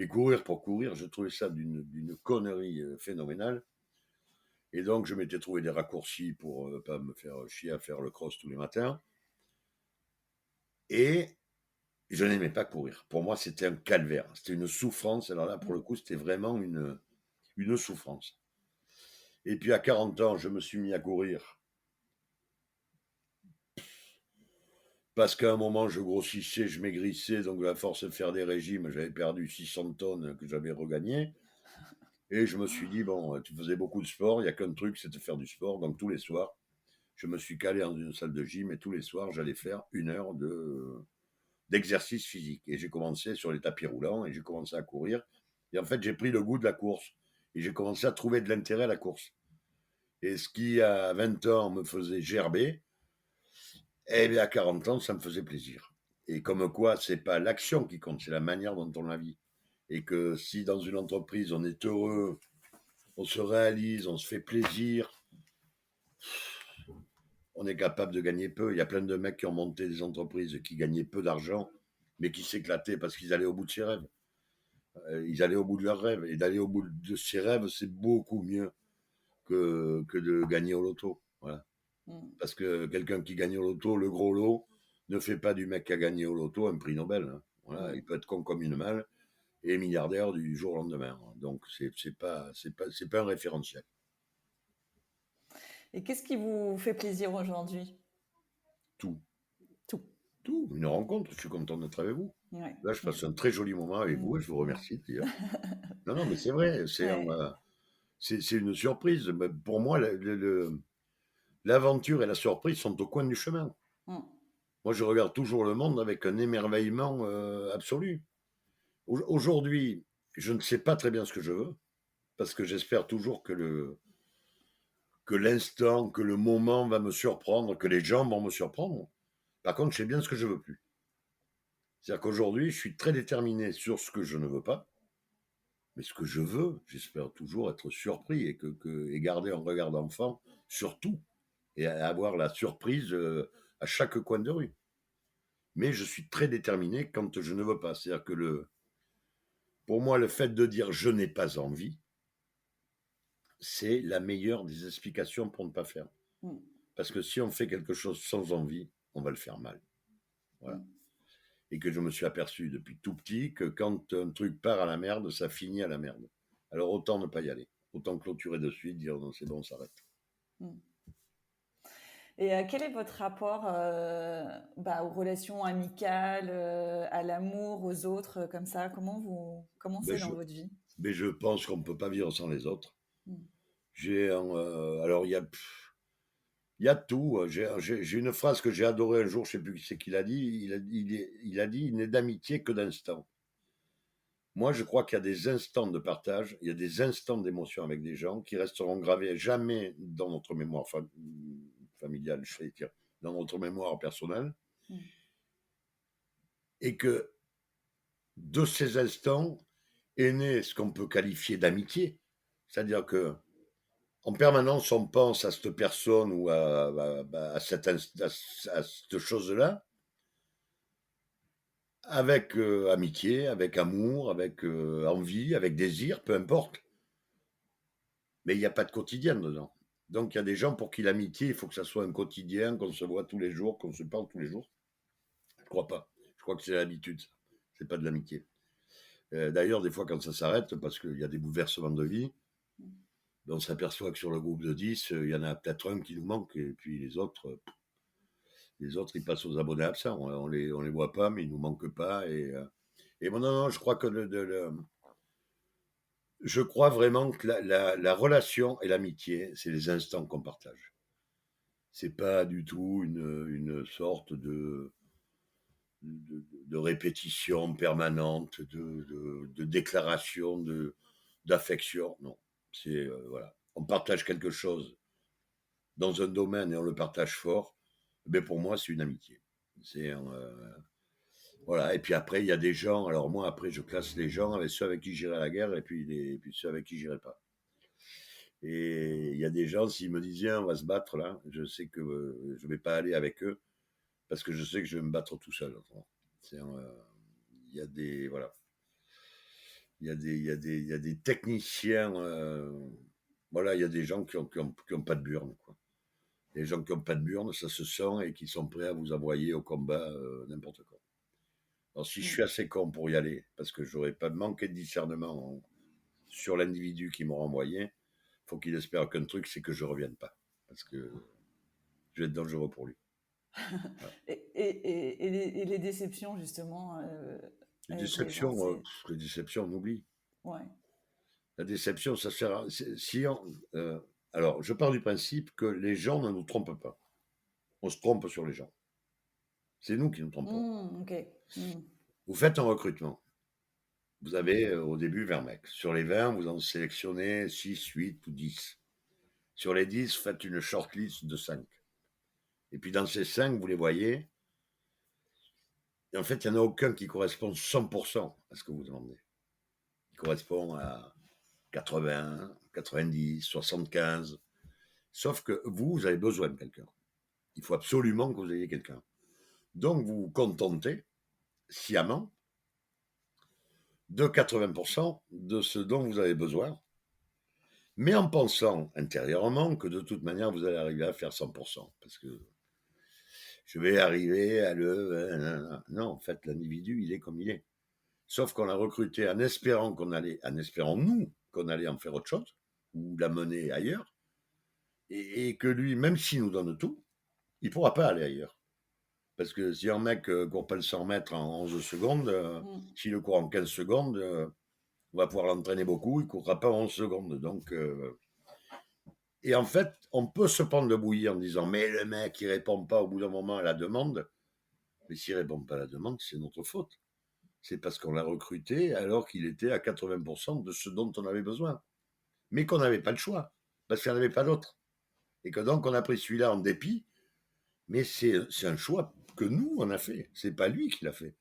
Mais courir pour courir, je trouvais ça d'une connerie phénoménale. Et donc, je m'étais trouvé des raccourcis pour ne pas me faire chier à faire le cross tous les matins. Et je n'aimais pas courir. Pour moi, c'était un calvaire. C'était une souffrance. Alors là, pour le coup, c'était vraiment une souffrance. Et puis, à 40 ans, je me suis mis à courir. Parce qu'à un moment, je grossissais, je maigrissais. Donc, à force de faire des régimes, j'avais perdu 600 tonnes que j'avais regagnées. Et je me suis dit, bon, tu faisais beaucoup de sport. Il n'y a qu'un truc, c'est de faire du sport. Donc, tous les soirs, je me suis calé dans une salle de gym. Et tous les soirs, j'allais faire 1 heure d'exercice physique. Et j'ai commencé sur les tapis roulants et j'ai commencé à courir. Et en fait, j'ai pris le goût de la course. Et j'ai commencé à trouver de l'intérêt à la course. Et ce qui, à 20 ans, me faisait gerber, eh bien, à 40 ans, ça me faisait plaisir. Et comme quoi, c'est pas l'action qui compte, c'est la manière dont on la vit. Et que si dans une entreprise, on est heureux, on se réalise, on se fait plaisir, on est capable de gagner peu. Il y a plein de mecs qui ont monté des entreprises qui gagnaient peu d'argent, mais qui s'éclataient parce qu'ils allaient au bout de ses rêves. Ils allaient au bout de leurs rêves. Et d'aller au bout de ses rêves, c'est beaucoup mieux que de gagner au loto. Voilà. Parce que quelqu'un qui gagne au loto, le gros lot, ne fait pas du mec qui a gagné au loto un prix Nobel. Hein. Voilà. Il peut être con comme une malle et milliardaire du jour au lendemain. Donc, c'est pas un référentiel. Et qu'est-ce qui vous fait plaisir aujourd'hui? Tout. Tout. Une rencontre. Je suis content d'être avec vous. Ouais. Là, je passe un très joli moment avec vous et je vous remercie d'ailleurs. Non, mais c'est vrai. C'est une surprise. Mais pour moi, l'aventure et la surprise sont au coin du chemin. Moi, je regarde toujours le monde avec un émerveillement absolu. Aujourd'hui, je ne sais pas très bien ce que je veux, parce que j'espère toujours que l'instant, que le moment va me surprendre, que les gens vont me surprendre. Par contre, je sais bien ce que je veux plus. C'est-à-dire qu'aujourd'hui, je suis très déterminé sur ce que je ne veux pas, mais ce que je veux, j'espère toujours être surpris et garder un regard d'enfant sur tout, et avoir la surprise à chaque coin de rue. Mais je suis très déterminé quand je ne veux pas. C'est-à-dire que pour moi, le fait de dire je n'ai pas envie, c'est la meilleure des explications pour ne pas faire. Parce que si on fait quelque chose sans envie, on va le faire mal. Voilà. Et que je me suis aperçu depuis tout petit que quand un truc part à la merde, ça finit à la merde. Alors autant ne pas y aller. Autant clôturer de suite, dire non, c'est bon, on s'arrête. Et quel est votre rapport aux relations amicales, à l'amour, aux autres, comme ça? Comment c'est dans votre vie? Mais je pense qu'on ne peut pas vivre sans les autres. Alors, il y a tout. J'ai une phrase que j'ai adorée un jour, je ne sais plus qui c'est qui l'a dit. Il a dit « Il n'est d'amitié que d'instants ». Moi, je crois qu'il y a des instants de partage, il y a des instants d'émotion avec des gens qui resteront gravés jamais dans notre mémoire familiale, je vais dire, dans notre mémoire personnelle. Et que de ces instants est né ce qu'on peut qualifier d'amitié. C'est-à-dire que en permanence, on pense à cette personne ou à cette chose-là avec amitié, avec amour, avec envie, avec désir, peu importe. Mais il n'y a pas de quotidien dedans. Donc, il y a des gens pour qui l'amitié, il faut que ça soit un quotidien, qu'on se voit tous les jours, qu'on se parle tous les jours. Je ne crois pas. Je crois que c'est l'habitude. Ce n'est pas de l'amitié. D'ailleurs, des fois, quand ça s'arrête, parce qu'il y a des bouleversements de vie, on s'aperçoit que sur le groupe de 10, il y en a peut-être un qui nous manque, et puis les autres, ils passent aux abonnés absents. On les voit pas, mais ils nous manquent pas. Et bon, non, je crois que je crois vraiment que la relation et l'amitié, c'est les instants qu'on partage. C'est pas du tout une sorte de répétition permanente, de déclaration d'affection. Non, c'est voilà. On partage quelque chose dans un domaine et on le partage fort. Mais pour moi, c'est une amitié. C'est voilà. Et puis après, il y a des gens. Alors moi, après, je classe les gens avec ceux avec qui j'irai à la guerre et puis ceux avec qui j'irai pas. Et il y a des gens, s'ils me disent on va se battre là, je sais que je vais pas aller avec eux parce que je sais que je vais me battre tout seul. Il y a des voilà. il y a des techniciens. Voilà, il y a des gens qui ont pas de burne, quoi. Les gens qui n'ont pas de burne, ça se sent et qui sont prêts à vous envoyer au combat n'importe quoi. Alors, si je Mm. suis assez con pour y aller, parce que j'aurais pas manqué de discernement sur l'individu qui m'aura envoyé, faut qu'il espère qu'un truc, c'est que je revienne pas. Parce que je vais être dangereux pour lui. Voilà. Et les déceptions, justement, avec les gens, c'est... Les déceptions, on oublie. Ouais. La déception, ça sert à... alors, je pars du principe que les gens ne nous trompent pas. On se trompe sur les gens. C'est nous qui nous trompons. Ok. Vous faites un recrutement. Vous avez au début 20 mecs. Sur les 20, vous en sélectionnez 6, 8 ou 10. Sur les 10, faites une shortlist de 5. Et puis dans ces 5, vous les voyez. Et en fait, il n'y en a aucun qui correspond 100% à ce que vous demandez. Il correspond à 80, 90, 75. Sauf que vous avez besoin de quelqu'un. Il faut absolument que vous ayez quelqu'un. Donc, vous vous contentez sciemment de 80% de ce dont vous avez besoin, mais en pensant intérieurement que de toute manière, vous allez arriver à faire 100%. Parce que je vais arriver à le... Non, en fait, l'individu, il est comme il est. Sauf qu'on l'a recruté en espérant nous, qu'on allait en faire autre chose, ou la mener ailleurs, et que lui, même s'il nous donne tout, il ne pourra pas aller ailleurs. Parce que si un mec court pas le 100 mètres en 11 secondes, s'il le court en 15 secondes, on va pouvoir l'entraîner beaucoup, il ne courra pas en 11 secondes. Donc, et en fait, on peut se prendre le bouilli en disant « Mais le mec, il ne répond pas au bout d'un moment à la demande. » Mais s'il ne répond pas à la demande, c'est notre faute. C'est parce qu'on l'a recruté alors qu'il était à 80% de ce dont on avait besoin. Mais qu'on n'avait pas le choix, parce qu'il n'y en avait pas d'autre. Et que donc, on a pris celui-là en dépit. Mais c'est un choix que nous, on a fait. C'est pas lui qui l'a fait.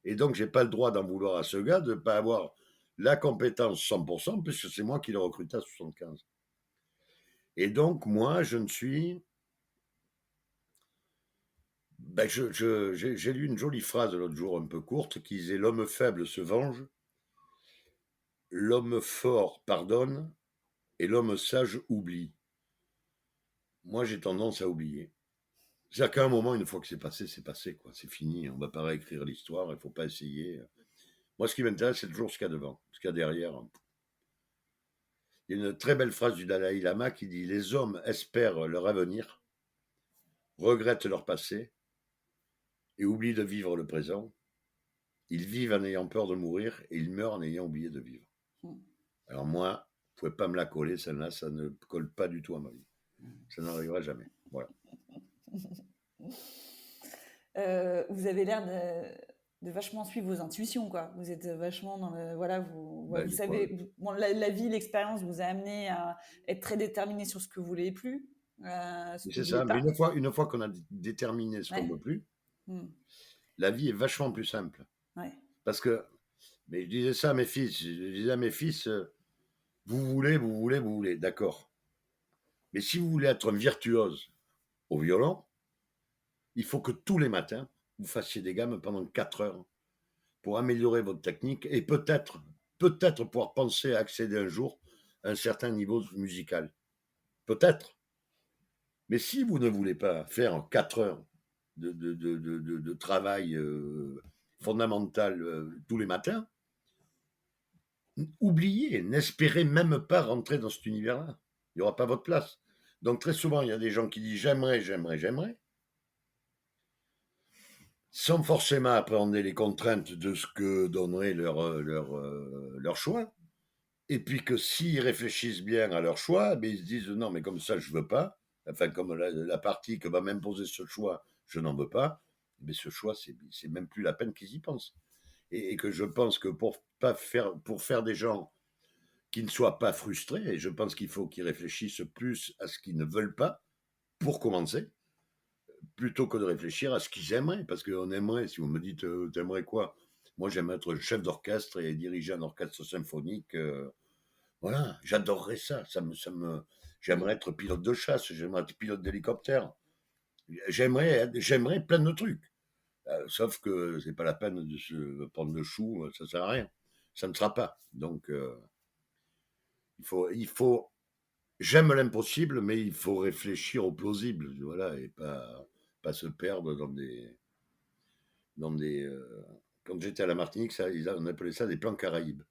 Et donc, j'ai pas le droit d'en vouloir à ce gars de ne pas avoir la compétence 100%, puisque c'est moi qui l'ai recruté à 75. Et donc, moi, je ne suis... Ben, j'ai lu une jolie phrase l'autre jour, un peu courte, qui disait « L'homme faible se venge, l'homme fort pardonne, et l'homme sage oublie. » Moi, j'ai tendance à oublier. C'est-à-dire qu'à un moment, une fois que c'est passé, quoi. C'est fini, on ne va pas réécrire l'histoire, il ne faut pas essayer. Moi, ce qui m'intéresse, c'est toujours ce qu'il y a devant, ce qu'il y a derrière. Il y a une très belle phrase du Dalai Lama qui dit « Les hommes espèrent leur avenir, regrettent leur passé et oublient de vivre le présent. Ils vivent en ayant peur de mourir et ils meurent en ayant oublié de vivre. » Alors moi, vous ne pouvez pas me la coller, celle-là, ça ne colle pas du tout à ma vie. Ça n'arrivera jamais. Voilà. Vous avez l'air de vachement suivre vos intuitions, quoi. Vous êtes vachement dans le... Voilà, vous savez... Bon, la vie, l'expérience vous a amené à être très déterminé sur ce que vous voulez plus. C'est ça, mais une fois qu'on a déterminé ce qu'on ne veut plus, la vie est vachement plus simple. Ouais. Parce que, mais je disais ça à mes fils, vous voulez, d'accord. Mais si vous voulez être un virtuose au violon, il faut que tous les matins, vous fassiez des gammes pendant 4 heures pour améliorer votre technique et peut-être pouvoir penser à accéder un jour à un certain niveau musical. Peut-être. Mais si vous ne voulez pas faire 4 heures de travail fondamental tous les matins, oubliez, n'espérez même pas rentrer dans cet univers-là. Il n'y aura pas votre place. Donc très souvent, il y a des gens qui disent j'aimerais, sans forcément appréhender les contraintes de ce que donnerait leur choix. Et puis que s'ils réfléchissent bien à leur choix, ils se disent non, mais comme ça, je ne veux pas. Enfin, comme la partie que va m'imposer ce choix, je n'en veux pas. Mais ce choix, c'est même plus la peine qu'ils y pensent. Et que je pense que pour faire des gens qui ne soient pas frustrés, et je pense qu'il faut qu'ils réfléchissent plus à ce qu'ils ne veulent pas, pour commencer, plutôt que de réfléchir à ce qu'ils aimeraient. Parce qu'on aimerait, si vous me dites, t'aimerais quoi? Moi, j'aimerais être chef d'orchestre et diriger un orchestre symphonique. Voilà, j'adorerais ça. J'aimerais être pilote de chasse, j'aimerais être pilote d'hélicoptère. J'aimerais plein de trucs. Sauf que c'est pas la peine de se prendre le chou, ça sert à rien. ça ne sera pas. Donc, il faut, j'aime l'impossible, mais il faut réfléchir au plausible, voilà, et pas se perdre dans des. Quand j'étais à la Martinique, on appelait ça des plans Caraïbes.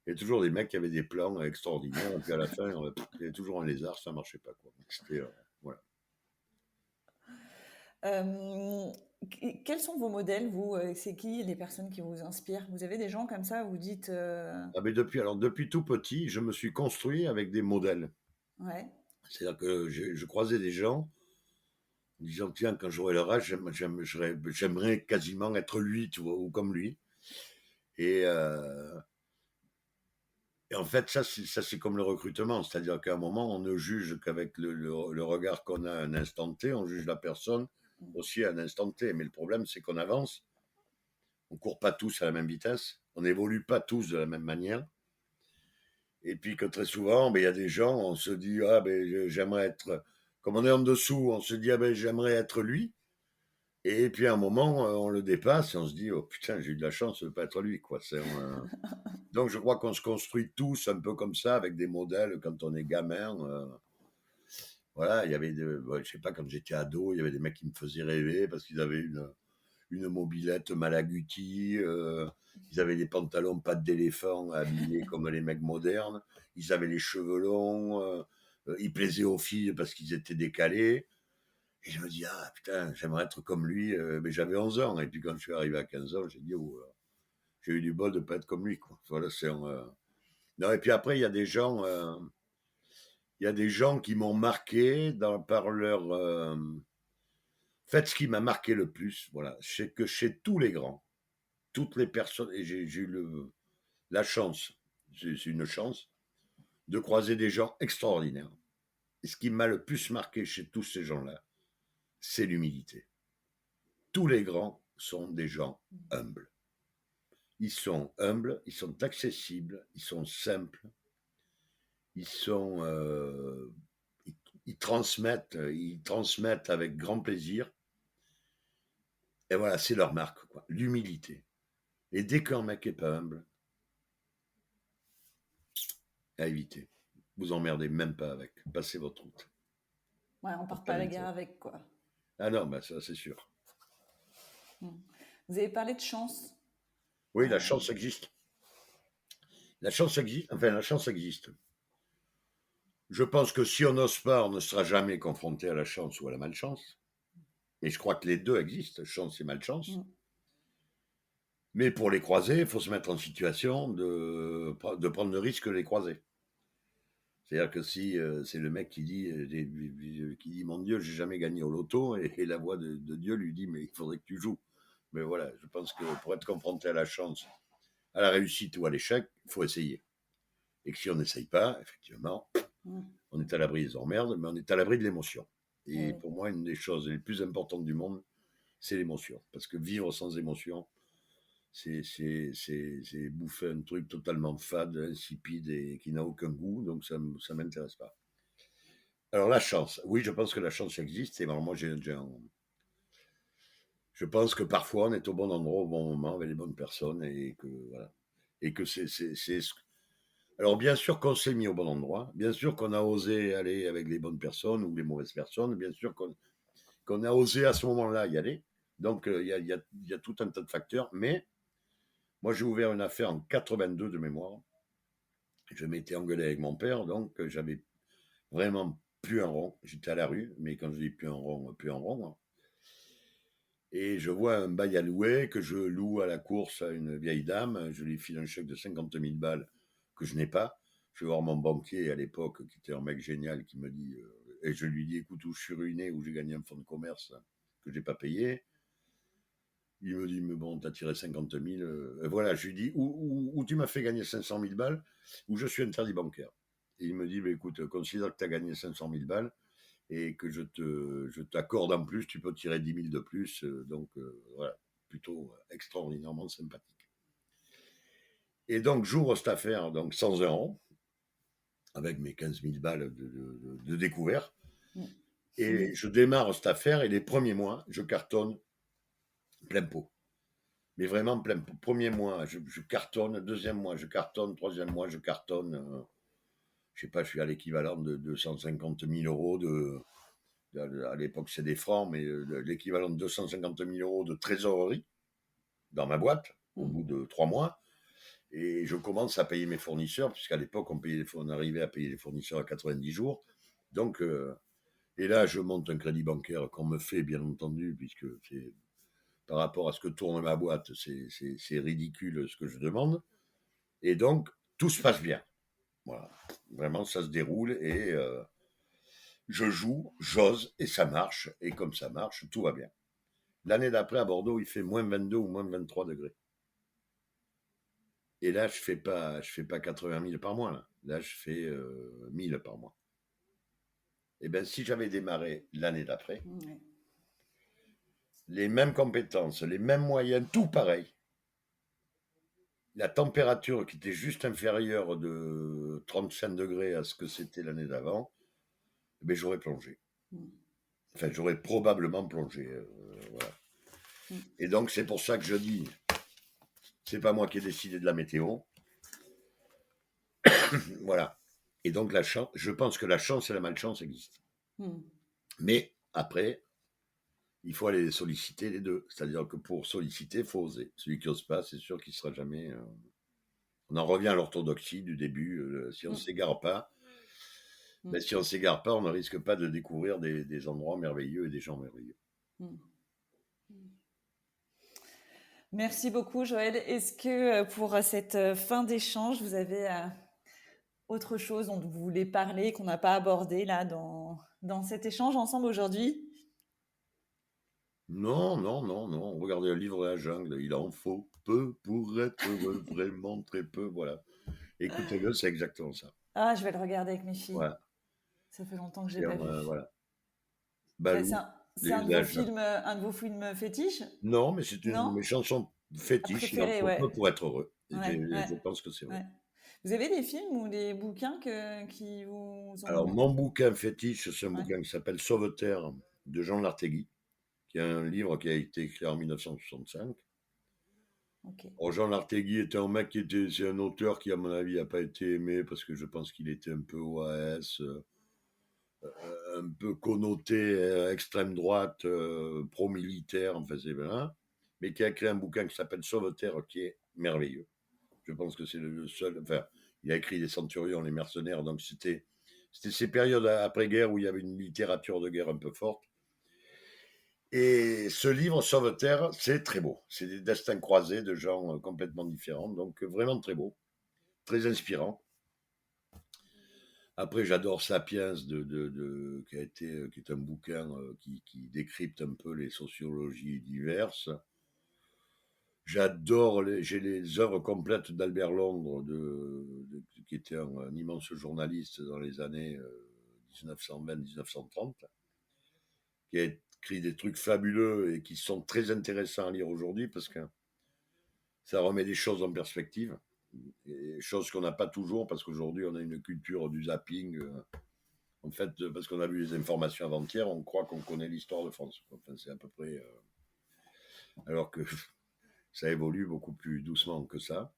Il y a toujours des mecs qui avaient des plans extraordinaires, et puis à la fin, il y avait toujours un lézard, ça marchait pas, quoi. Donc, c'était, voilà. Quels sont vos modèles, vous? C'est qui les personnes qui vous inspirent? Vous avez des gens comme ça, vous dites, Ah, mais depuis tout petit, je me suis construit avec des modèles. ouais, C'est-à-dire que je croisais des gens en disant, tiens, quand j'aurai leur âge, j'aimerais quasiment être lui, tu vois, ou comme lui. Et, euh, et en fait, ça, c'est comme le recrutement. C'est-à-dire qu'à un moment, on ne juge qu'avec le regard qu'on a à un instant T, on juge la personne aussi à un instant T. Mais le problème, c'est qu'on avance, on court pas tous à la même vitesse, on n'évolue pas tous de la même manière. Et puis que très souvent, ben, il y a des gens, on se dit, ah ben j'aimerais être, comme on est en dessous, on se dit, ah ben j'aimerais être lui. Et puis à un moment, on le dépasse et on se dit, oh putain, j'ai eu de la chance de ne pas être lui, quoi. Donc je crois qu'on se construit tous un peu comme ça, avec des modèles quand on est gamin. Voilà, il y avait, je sais pas, quand j'étais ado, il y avait des mecs qui me faisaient rêver parce qu'ils avaient une mobilette Malaguti, ils avaient des pantalons pattes d'éléphant habillés comme les mecs modernes, ils avaient les cheveux longs, ils plaisaient aux filles parce qu'ils étaient décalés. Et je me dis, ah putain, j'aimerais être comme lui, mais j'avais 11 ans. Et puis quand je suis arrivé à 15 ans, j'ai dit, oh, j'ai eu du bol de ne pas être comme lui, quoi. Voilà, Non, et puis après, il y a des gens qui m'ont marqué par leur. En fait, ce qui m'a marqué le plus, voilà, c'est que chez tous les grands, toutes les personnes, et j'ai eu la chance, c'est une chance, de croiser des gens extraordinaires. Et ce qui m'a le plus marqué chez tous ces gens-là, c'est l'humilité. Tous les grands sont des gens humbles. Ils sont humbles, ils sont accessibles, ils sont simples, ils sont, ils transmettent avec grand plaisir. Et voilà, c'est leur marque, quoi. L'humilité. Et dès qu'un mec est pas humble, à éviter. Vous emmerdez même pas avec. Passez votre route. ouais, on part pas à la guerre avec, quoi. Ah non, bah ça c'est sûr. Vous avez parlé de chance. Oui, la chance existe. La chance existe. Enfin, la chance existe. Je pense que si on n'ose pas, on ne sera jamais confronté à la chance ou à la malchance. Et je crois que les deux existent, chance et malchance. Mais pour les croiser, il faut se mettre en situation de prendre le risque de les croiser. C'est-à-dire que si c'est le mec qui dit, mon Dieu, j'ai jamais gagné au loto, et la voix de Dieu lui dit, mais il faudrait que tu joues. Mais voilà, je pense que pour être confronté à la chance, à la réussite ou à l'échec, il faut essayer. Et que si on n'essaye pas, effectivement, on est à l'abri des emmerdes, mais on est à l'abri de l'émotion. Et pour moi, une des choses les plus importantes du monde, c'est l'émotion. Parce que vivre sans émotion, c'est bouffer un truc totalement fade, insipide et qui n'a aucun goût, donc ça ne m'intéresse pas. Alors la chance, oui, je pense que la chance existe, et moi je pense que parfois on est au bon endroit au bon moment avec les bonnes personnes, et que voilà, et que alors bien sûr qu'on s'est mis au bon endroit, bien sûr qu'on a osé aller avec les bonnes personnes ou les mauvaises personnes, bien sûr qu'on a osé à ce moment-là y aller, donc il y a tout un tas de facteurs, mais moi j'ai ouvert une affaire en 82 de mémoire, je m'étais engueulé avec mon père, donc j'avais vraiment plus un rond, j'étais à la rue, mais quand je dis plus un rond, hein. Et je vois un bail à louer que je loue à la course à une vieille dame. Je lui file un chèque de 50 000 balles que je n'ai pas. Je vais voir mon banquier à l'époque, qui était un mec génial, qui me dit, et je lui dis, écoute, où je suis ruiné, où j'ai gagné un fonds de commerce que je n'ai pas payé. Il me dit, mais bon, t'as tiré 50 000. Et voilà, je lui dis, où tu m'as fait gagner 500 000 balles, où je suis interdit bancaire. Et il me dit, bah, écoute, considère que tu as gagné 500 000 balles, et que je t'accorde en plus, tu peux tirer 10 000 de plus. Donc, voilà, plutôt extraordinairement sympathique. Et donc, j'ouvre cette affaire donc, sans un rond, avec mes 15 000 balles de découvert. Et je démarre cette affaire, et les premiers mois, je cartonne plein pot. Mais vraiment plein. Premier mois, je cartonne. Deuxième mois, je cartonne. Troisième mois, je cartonne. Je sais pas, je suis à l'équivalent de 250 000 euros à l'époque c'est des francs, mais l'équivalent de 250 000 euros de trésorerie dans ma boîte au bout de 3 mois. Et je commence à payer mes fournisseurs, puisqu'à l'époque on arrivait à payer les fournisseurs à 90 jours. Donc, et là je monte un crédit bancaire qu'on me fait bien entendu, puisque c'est par rapport à ce que tourne ma boîte, c'est ridicule ce que je demande. Et donc, tout se passe bien. Voilà. Vraiment, ça se déroule et je joue, j'ose et ça marche. Et comme ça marche, tout va bien. L'année d'après, à Bordeaux, il fait moins 22 ou moins 23 degrés. Et là, je fais pas 80 000 par mois. Là je fais 1000 par mois. Et bien, si j'avais démarré l'année d'après, les mêmes compétences, les mêmes moyens, tout pareil, la température qui était juste inférieure de 35 degrés à ce que c'était l'année d'avant, ben, j'aurais plongé. Enfin, j'aurais probablement plongé. Voilà. Et donc, c'est pour ça que je dis, c'est pas moi qui ai décidé de la météo. Voilà. Et donc, je pense que la chance et la malchance existent. Mais après, il faut aller solliciter les deux. C'est-à-dire que pour solliciter, il faut oser. Celui qui n'ose pas, c'est sûr qu'il ne sera jamais... On en revient à l'orthodoxie du début. Si on ne s'égare pas, ben, si on ne s'égare pas, on ne risque pas de découvrir des endroits merveilleux et des gens merveilleux. Merci beaucoup, Joël. Est-ce que pour cette fin d'échange, vous avez autre chose dont vous voulez parler, qu'on n'a pas abordé là dans cet échange ensemble aujourd'hui? Non. Regardez le livre de la jungle. Il en faut peu pour être heureux, vraiment très peu. Voilà. Écoutez-le, c'est exactement ça. Ah, je vais le regarder avec mes filles. Voilà. Ça fait longtemps que je ne l'ai pas vu. Voilà. C'est un de vos films fétiches? Non, mais c'est une de mes chansons fétiches. Il en faut peu pour être heureux. Je pense que c'est vrai. Ouais. Vous avez des films ou des bouquins qui vous ont... Alors, mon bouquin fétiche, c'est un bouquin qui s'appelle Sauveterre de Jean Lartégui, qui est un livre qui a été écrit en 1965. Alors, Jean Lartégui était un mec c'est un auteur qui, à mon avis, n'a pas été aimé parce que je pense qu'il était un peu OAS, un peu connoté extrême droite, pro-militaire, enfin c'est bien, mais qui a créé un bouquin qui s'appelle Sauveterre, qui est merveilleux. Je pense que c'est le seul. Enfin, il a écrit Les Centurions, Les Mercenaires, donc c'était ces périodes après-guerre où il y avait une littérature de guerre un peu forte. Et ce livre, Sauveterre, c'est très beau. C'est des destins croisés de gens complètement différents, donc vraiment très beau, très inspirant. Après, j'adore Sapiens, qui est un bouquin qui décrypte un peu les sociologies diverses. J'ai les œuvres complètes d'Albert Londres, qui était un immense journaliste dans les années 1920-1930, qui a écrit des trucs fabuleux et qui sont très intéressants à lire aujourd'hui parce que ça remet des choses en perspective, et choses qu'on n'a pas toujours parce qu'aujourd'hui on a une culture du zapping. En fait, parce qu'on a lu les informations avant-hier, on croit qu'on connaît l'histoire de France. Enfin, c'est à peu près... alors que ça évolue beaucoup plus doucement que ça.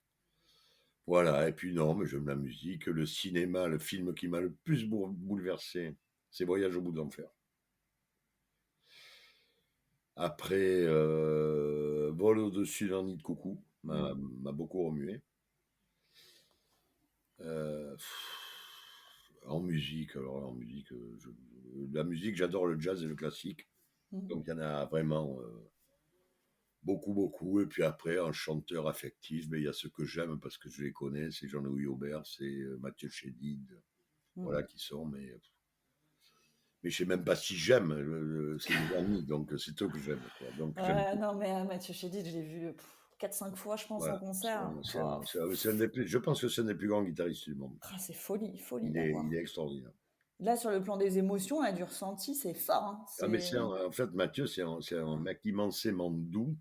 Voilà, et puis non, mais j'aime la musique, le cinéma, le film qui m'a le plus bouleversé, c'est Voyage au bout de l'enfer. Après, Vol au-dessus d'un nid de coucou m'a beaucoup remué. En musique, la musique, j'adore le jazz et le classique. Donc il y en a vraiment beaucoup. Et puis après, en chanteur affectif, il y a ceux que j'aime parce que je les connais, c'est Jean-Louis Aubert, c'est Mathieu Chédid, voilà qui sont, mais je sais même pas si j'aime, c'est mes amis, donc c'est eux que j'aime. Donc, non, mais Mathieu Chédid, je l'ai vu 4-5 fois, je pense, voilà, en concert. Je pense que c'est un des plus grands guitaristes du monde. C'est folie. Il est extraordinaire. Là, sur le plan des émotions, là, du ressenti, c'est fort. Hein. Mais en fait, Mathieu, c'est un mec immensément doux,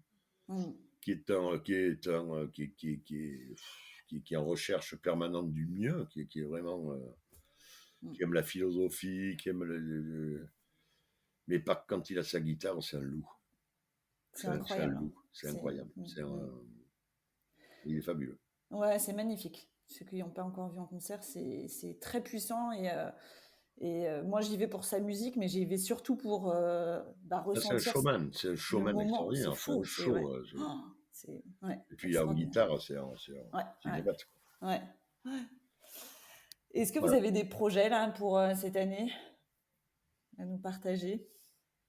qui est en recherche permanente du mieux, qui est vraiment... qui aime la philosophie, qui aime mais pas quand il a sa guitare, c'est un loup. C'est incroyable. C'est C'est incroyable. mmh. Il est fabuleux. Ouais, c'est magnifique. Ceux qui n'ont pas encore vu en concert, c'est très puissant moi j'y vais pour sa musique, mais j'y vais surtout pour, Ah, ressentir c'est un le showman moment. C'est extraordinaire, c'est un fou, c'est ouais. show. Oh, c'est ouais, Et puis en extraordinaire. guitare, Ouais, c'est une ouais, bête, quoi. ouais. Est-ce que vous Voilà. avez des projets là pour, cette année à nous partager?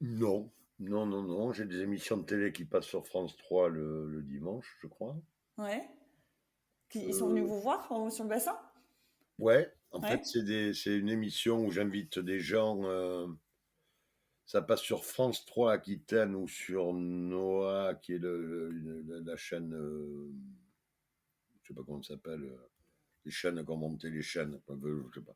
Non, non, non, non. J'ai des émissions de télé qui passent sur France 3 le dimanche, je crois. Ouais? Ils sont venus Euh, vous voir, sur le bassin? ouais, en fait, Ouais? c'est une émission où j'invite des gens. Ça passe sur France 3 Aquitaine ou sur Noah, qui est la chaîne. Je sais pas comment ça s'appelle. Les chaînes, comment monter les chaînes. Je sais pas.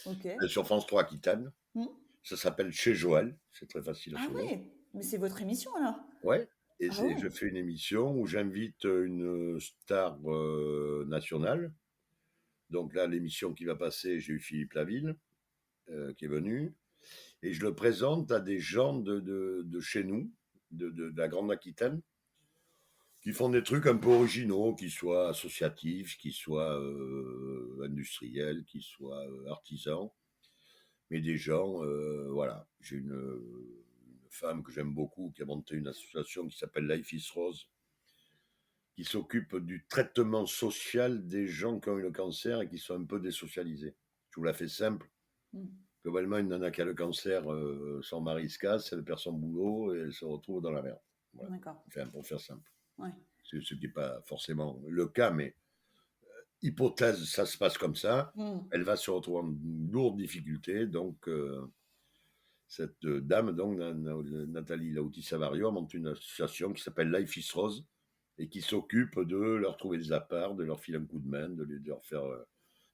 OK. Sur France 3 Aquitaine. Mmh. Ça s'appelle Chez Joël. C'est très facile à Ah trouver. ouais! Mais c'est votre émission alors? Ouais. Et Ah ouais? je fais une émission où j'invite une star nationale. Donc là, l'émission qui va passer, j'ai eu Philippe Laville qui est venu. Et je le présente à des gens de chez nous, de la Grande Aquitaine, qui font des trucs un peu originaux, qui soient associatifs, qui soient industriels, qui soient artisans. Mais des gens, voilà. J'ai une femme que j'aime beaucoup qui a monté une association qui s'appelle Life is Rose, qui s'occupe du traitement social des gens qui ont eu le cancer et qui sont un peu désocialisés. Je vous la fais simple. Mmh. Globalement, une nana qui a le cancer, son mari se casse, elle perd son boulot et elle se retrouve dans la merde. Voilà. D'accord. Enfin, pour faire simple. Ouais. C'est ce qui n'est pas forcément le cas, mais hypothèse, ça se passe comme ça. Mmh. Elle va se retrouver en lourde difficulté. Donc, cette dame, donc, Nathalie Lauti-Savario, a monté une association qui s'appelle Life is Rose et qui s'occupe de leur trouver des apparts, de leur filer un coup de main, de leur faire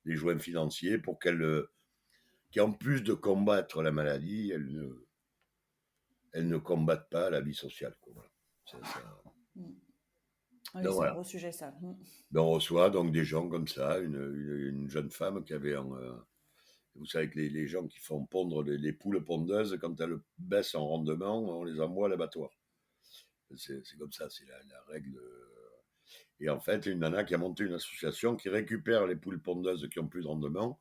des joints financiers pour qu'en plus de combattre la maladie, elles ne combattent pas la vie sociale, quoi. Voilà. Mmh. Oui, Donc c'est un voilà. gros sujet ça. Mmh. Ben, on reçoit donc des gens comme ça, une jeune femme qui avait vous savez que les gens qui font pondre les poules pondeuses, quand elles baissent en rendement, on les envoie à l'abattoir. C'est comme ça, c'est la règle. Et en fait, une nana qui a monté une association qui récupère les poules pondeuses qui ont plus de rendement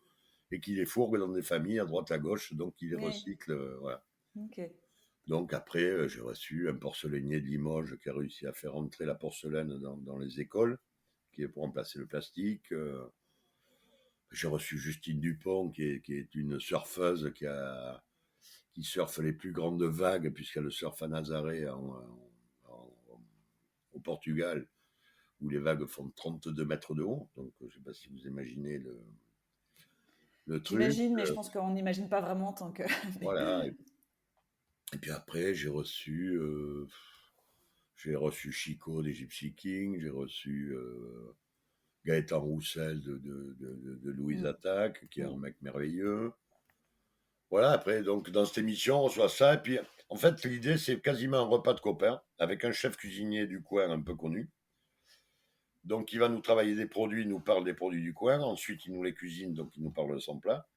et qui les fourgue dans des familles à droite à gauche, donc qui les Oui. recycle. Voilà. OK. Donc après, j'ai reçu un porcelainier de Limoges qui a réussi à faire entrer la porcelaine dans les écoles, qui est pour remplacer le plastique. J'ai reçu Justine Dupont, qui est une surfeuse qui surfe les plus grandes vagues, puisqu'elle surfe à Nazaré au Portugal, où les vagues font 32 mètres de haut. Donc, je ne sais pas si vous imaginez le truc. J'imagine, mais je pense qu'on n'imagine pas vraiment en tant que. Voilà. Et puis après, j'ai reçu Chico des Gypsy Kings, j'ai reçu Gaëtan Roussel de Louise Mmh. Attaque, qui est un Mmh. mec merveilleux. Voilà, après, donc dans cette émission, on reçoit ça. Et puis, en fait, l'idée, c'est quasiment un repas de copains avec un chef cuisinier du coin un peu connu. Donc, il va nous travailler des produits, il nous parle des produits du coin. Ensuite, il nous les cuisine, donc il nous parle de son plat.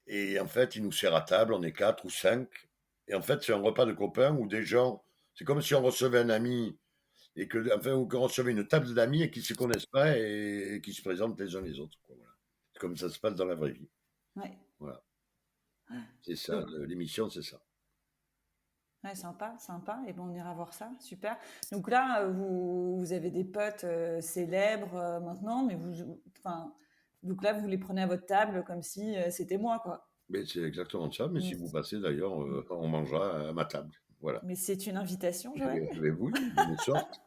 Et en fait, il nous sert à table, on est 4 ou 5. Et en fait, c'est un repas de copains où des gens, c'est comme si on recevait un ami ou qu'on recevait une table d'amis et qui ne se connaissent pas et qui se présentent les uns les autres, quoi, voilà. C'est comme ça se passe dans la vraie vie. Ouais. Voilà. C'est ça, Donc, l'émission, c'est ça. ouais, sympa, sympa. Et ben on ira voir ça, super. Donc là, vous avez des potes célèbres maintenant, mais enfin, donc là, vous les prenez à votre table comme si c'était moi, quoi. Mais c'est exactement ça. Mais si Mm. vous passez, d'ailleurs, Mm. on mangera à ma table. Voilà. Mais c'est une invitation, Joël? Mais oui, de sorte.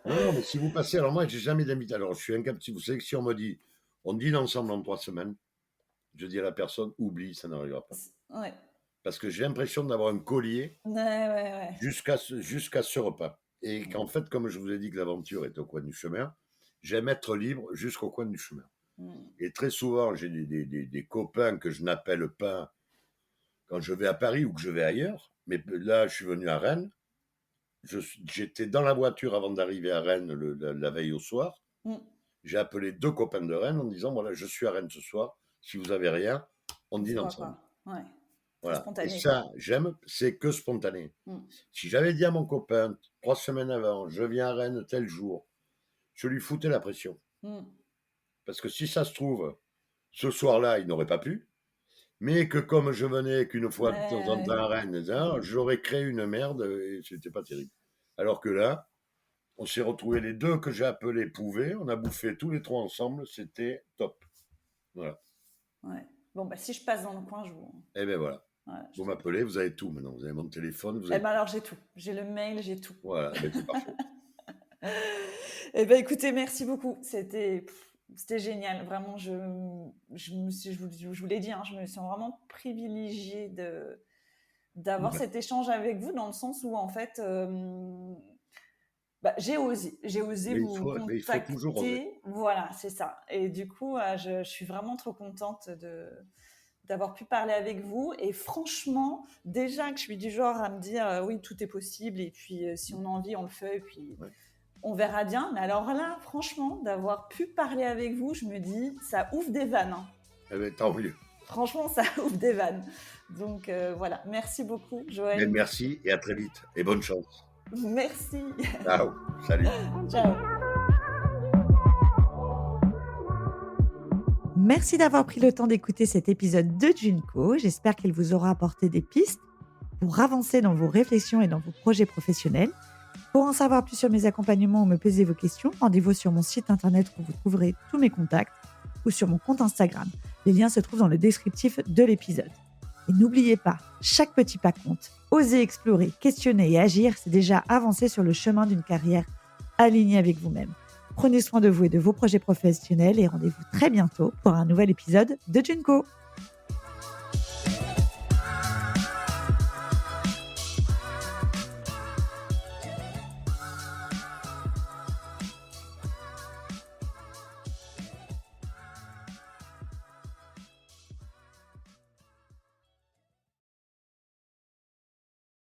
Non, non, mais si vous passez, alors moi, j'ai jamais d'invitation. Alors, je suis incapable. Vous savez que si on me dit, on dîne ensemble en 3 semaines, je dis à la personne, oublie, ça n'arrivera pas. Ouais. Parce que j'ai l'impression d'avoir un collier Ouais, ouais, ouais. jusqu'à ce repas. Et qu'en fait, comme je vous ai dit que l'aventure est au coin du chemin, j'aime être libre jusqu'au coin du chemin. Mm. Et très souvent, j'ai des copains que je n'appelle pas quand je vais à Paris ou que je vais ailleurs. Mais là, je suis venu à Rennes. J'étais dans la voiture avant d'arriver à Rennes la veille au soir. Mm. J'ai appelé 2 copains de Rennes en disant, voilà, je suis à Rennes ce soir. Si vous avez rien, on On se dîne voit, ensemble. quoi. Ouais. Très Voilà. Et spontané, quoi. ça, j'aime, c'est que spontané. Mm. Si j'avais dit à mon copain 3 semaines avant, je viens à Rennes tel jour, je lui foutais la pression. Mm. Parce que si ça se trouve, ce soir-là, il n'aurait pas pu. Mais que comme je venais qu'une fois de temps en temps à Rennes, j'aurais créé une merde et c'était pas terrible. Alors que là, on s'est retrouvés les deux que j'ai appelés pouvés, on a bouffé tous les trois ensemble, c'était top. Voilà. Ouais. Bon, bah, si je passe dans le coin, je vous. Et bien voilà. Voilà, Vous m'appelez, vous avez tout maintenant. Vous avez mon téléphone, vous Eh avez ben alors, j'ai tout. J'ai le mail, j'ai tout. Voilà, ben, c'est parfait. Eh ben écoutez, merci beaucoup. C'était génial. Vraiment, je vous l'ai dit, hein, je me sens vraiment privilégiée d'avoir Ouais. cet échange avec vous, dans le sens où, en fait, j'ai osé Mais vous il faut toujours oser. contacter. Voilà, c'est ça. Et du coup, je suis vraiment trop contente d'avoir pu parler avec vous. Et franchement, déjà que je suis du genre à me dire oui, tout est possible. Et puis, si on a envie, on le fait. Et puis, Ouais. on verra bien. Mais alors là, franchement, d'avoir pu parler avec vous, je me dis, ça ouvre des vannes. Hein. Eh ben, tant mieux. Franchement, ça ouvre des vannes. Donc voilà, merci beaucoup, Joël. Mais merci et à très vite. Et bonne chance. Merci. Ciao. Salut. Ciao. Merci d'avoir pris le temps d'écouter cet épisode de Junko. J'espère qu'il vous aura apporté des pistes pour avancer dans vos réflexions et dans vos projets professionnels. Pour en savoir plus sur mes accompagnements ou me poser vos questions, rendez-vous sur mon site internet où vous trouverez tous mes contacts ou sur mon compte Instagram. Les liens se trouvent dans le descriptif de l'épisode. Et n'oubliez pas, chaque petit pas compte. Osez explorer, questionner et agir, c'est déjà avancer sur le chemin d'une carrière alignée avec vous-même. Prenez soin de vous et de vos projets professionnels et rendez-vous très bientôt pour un nouvel épisode de Junko.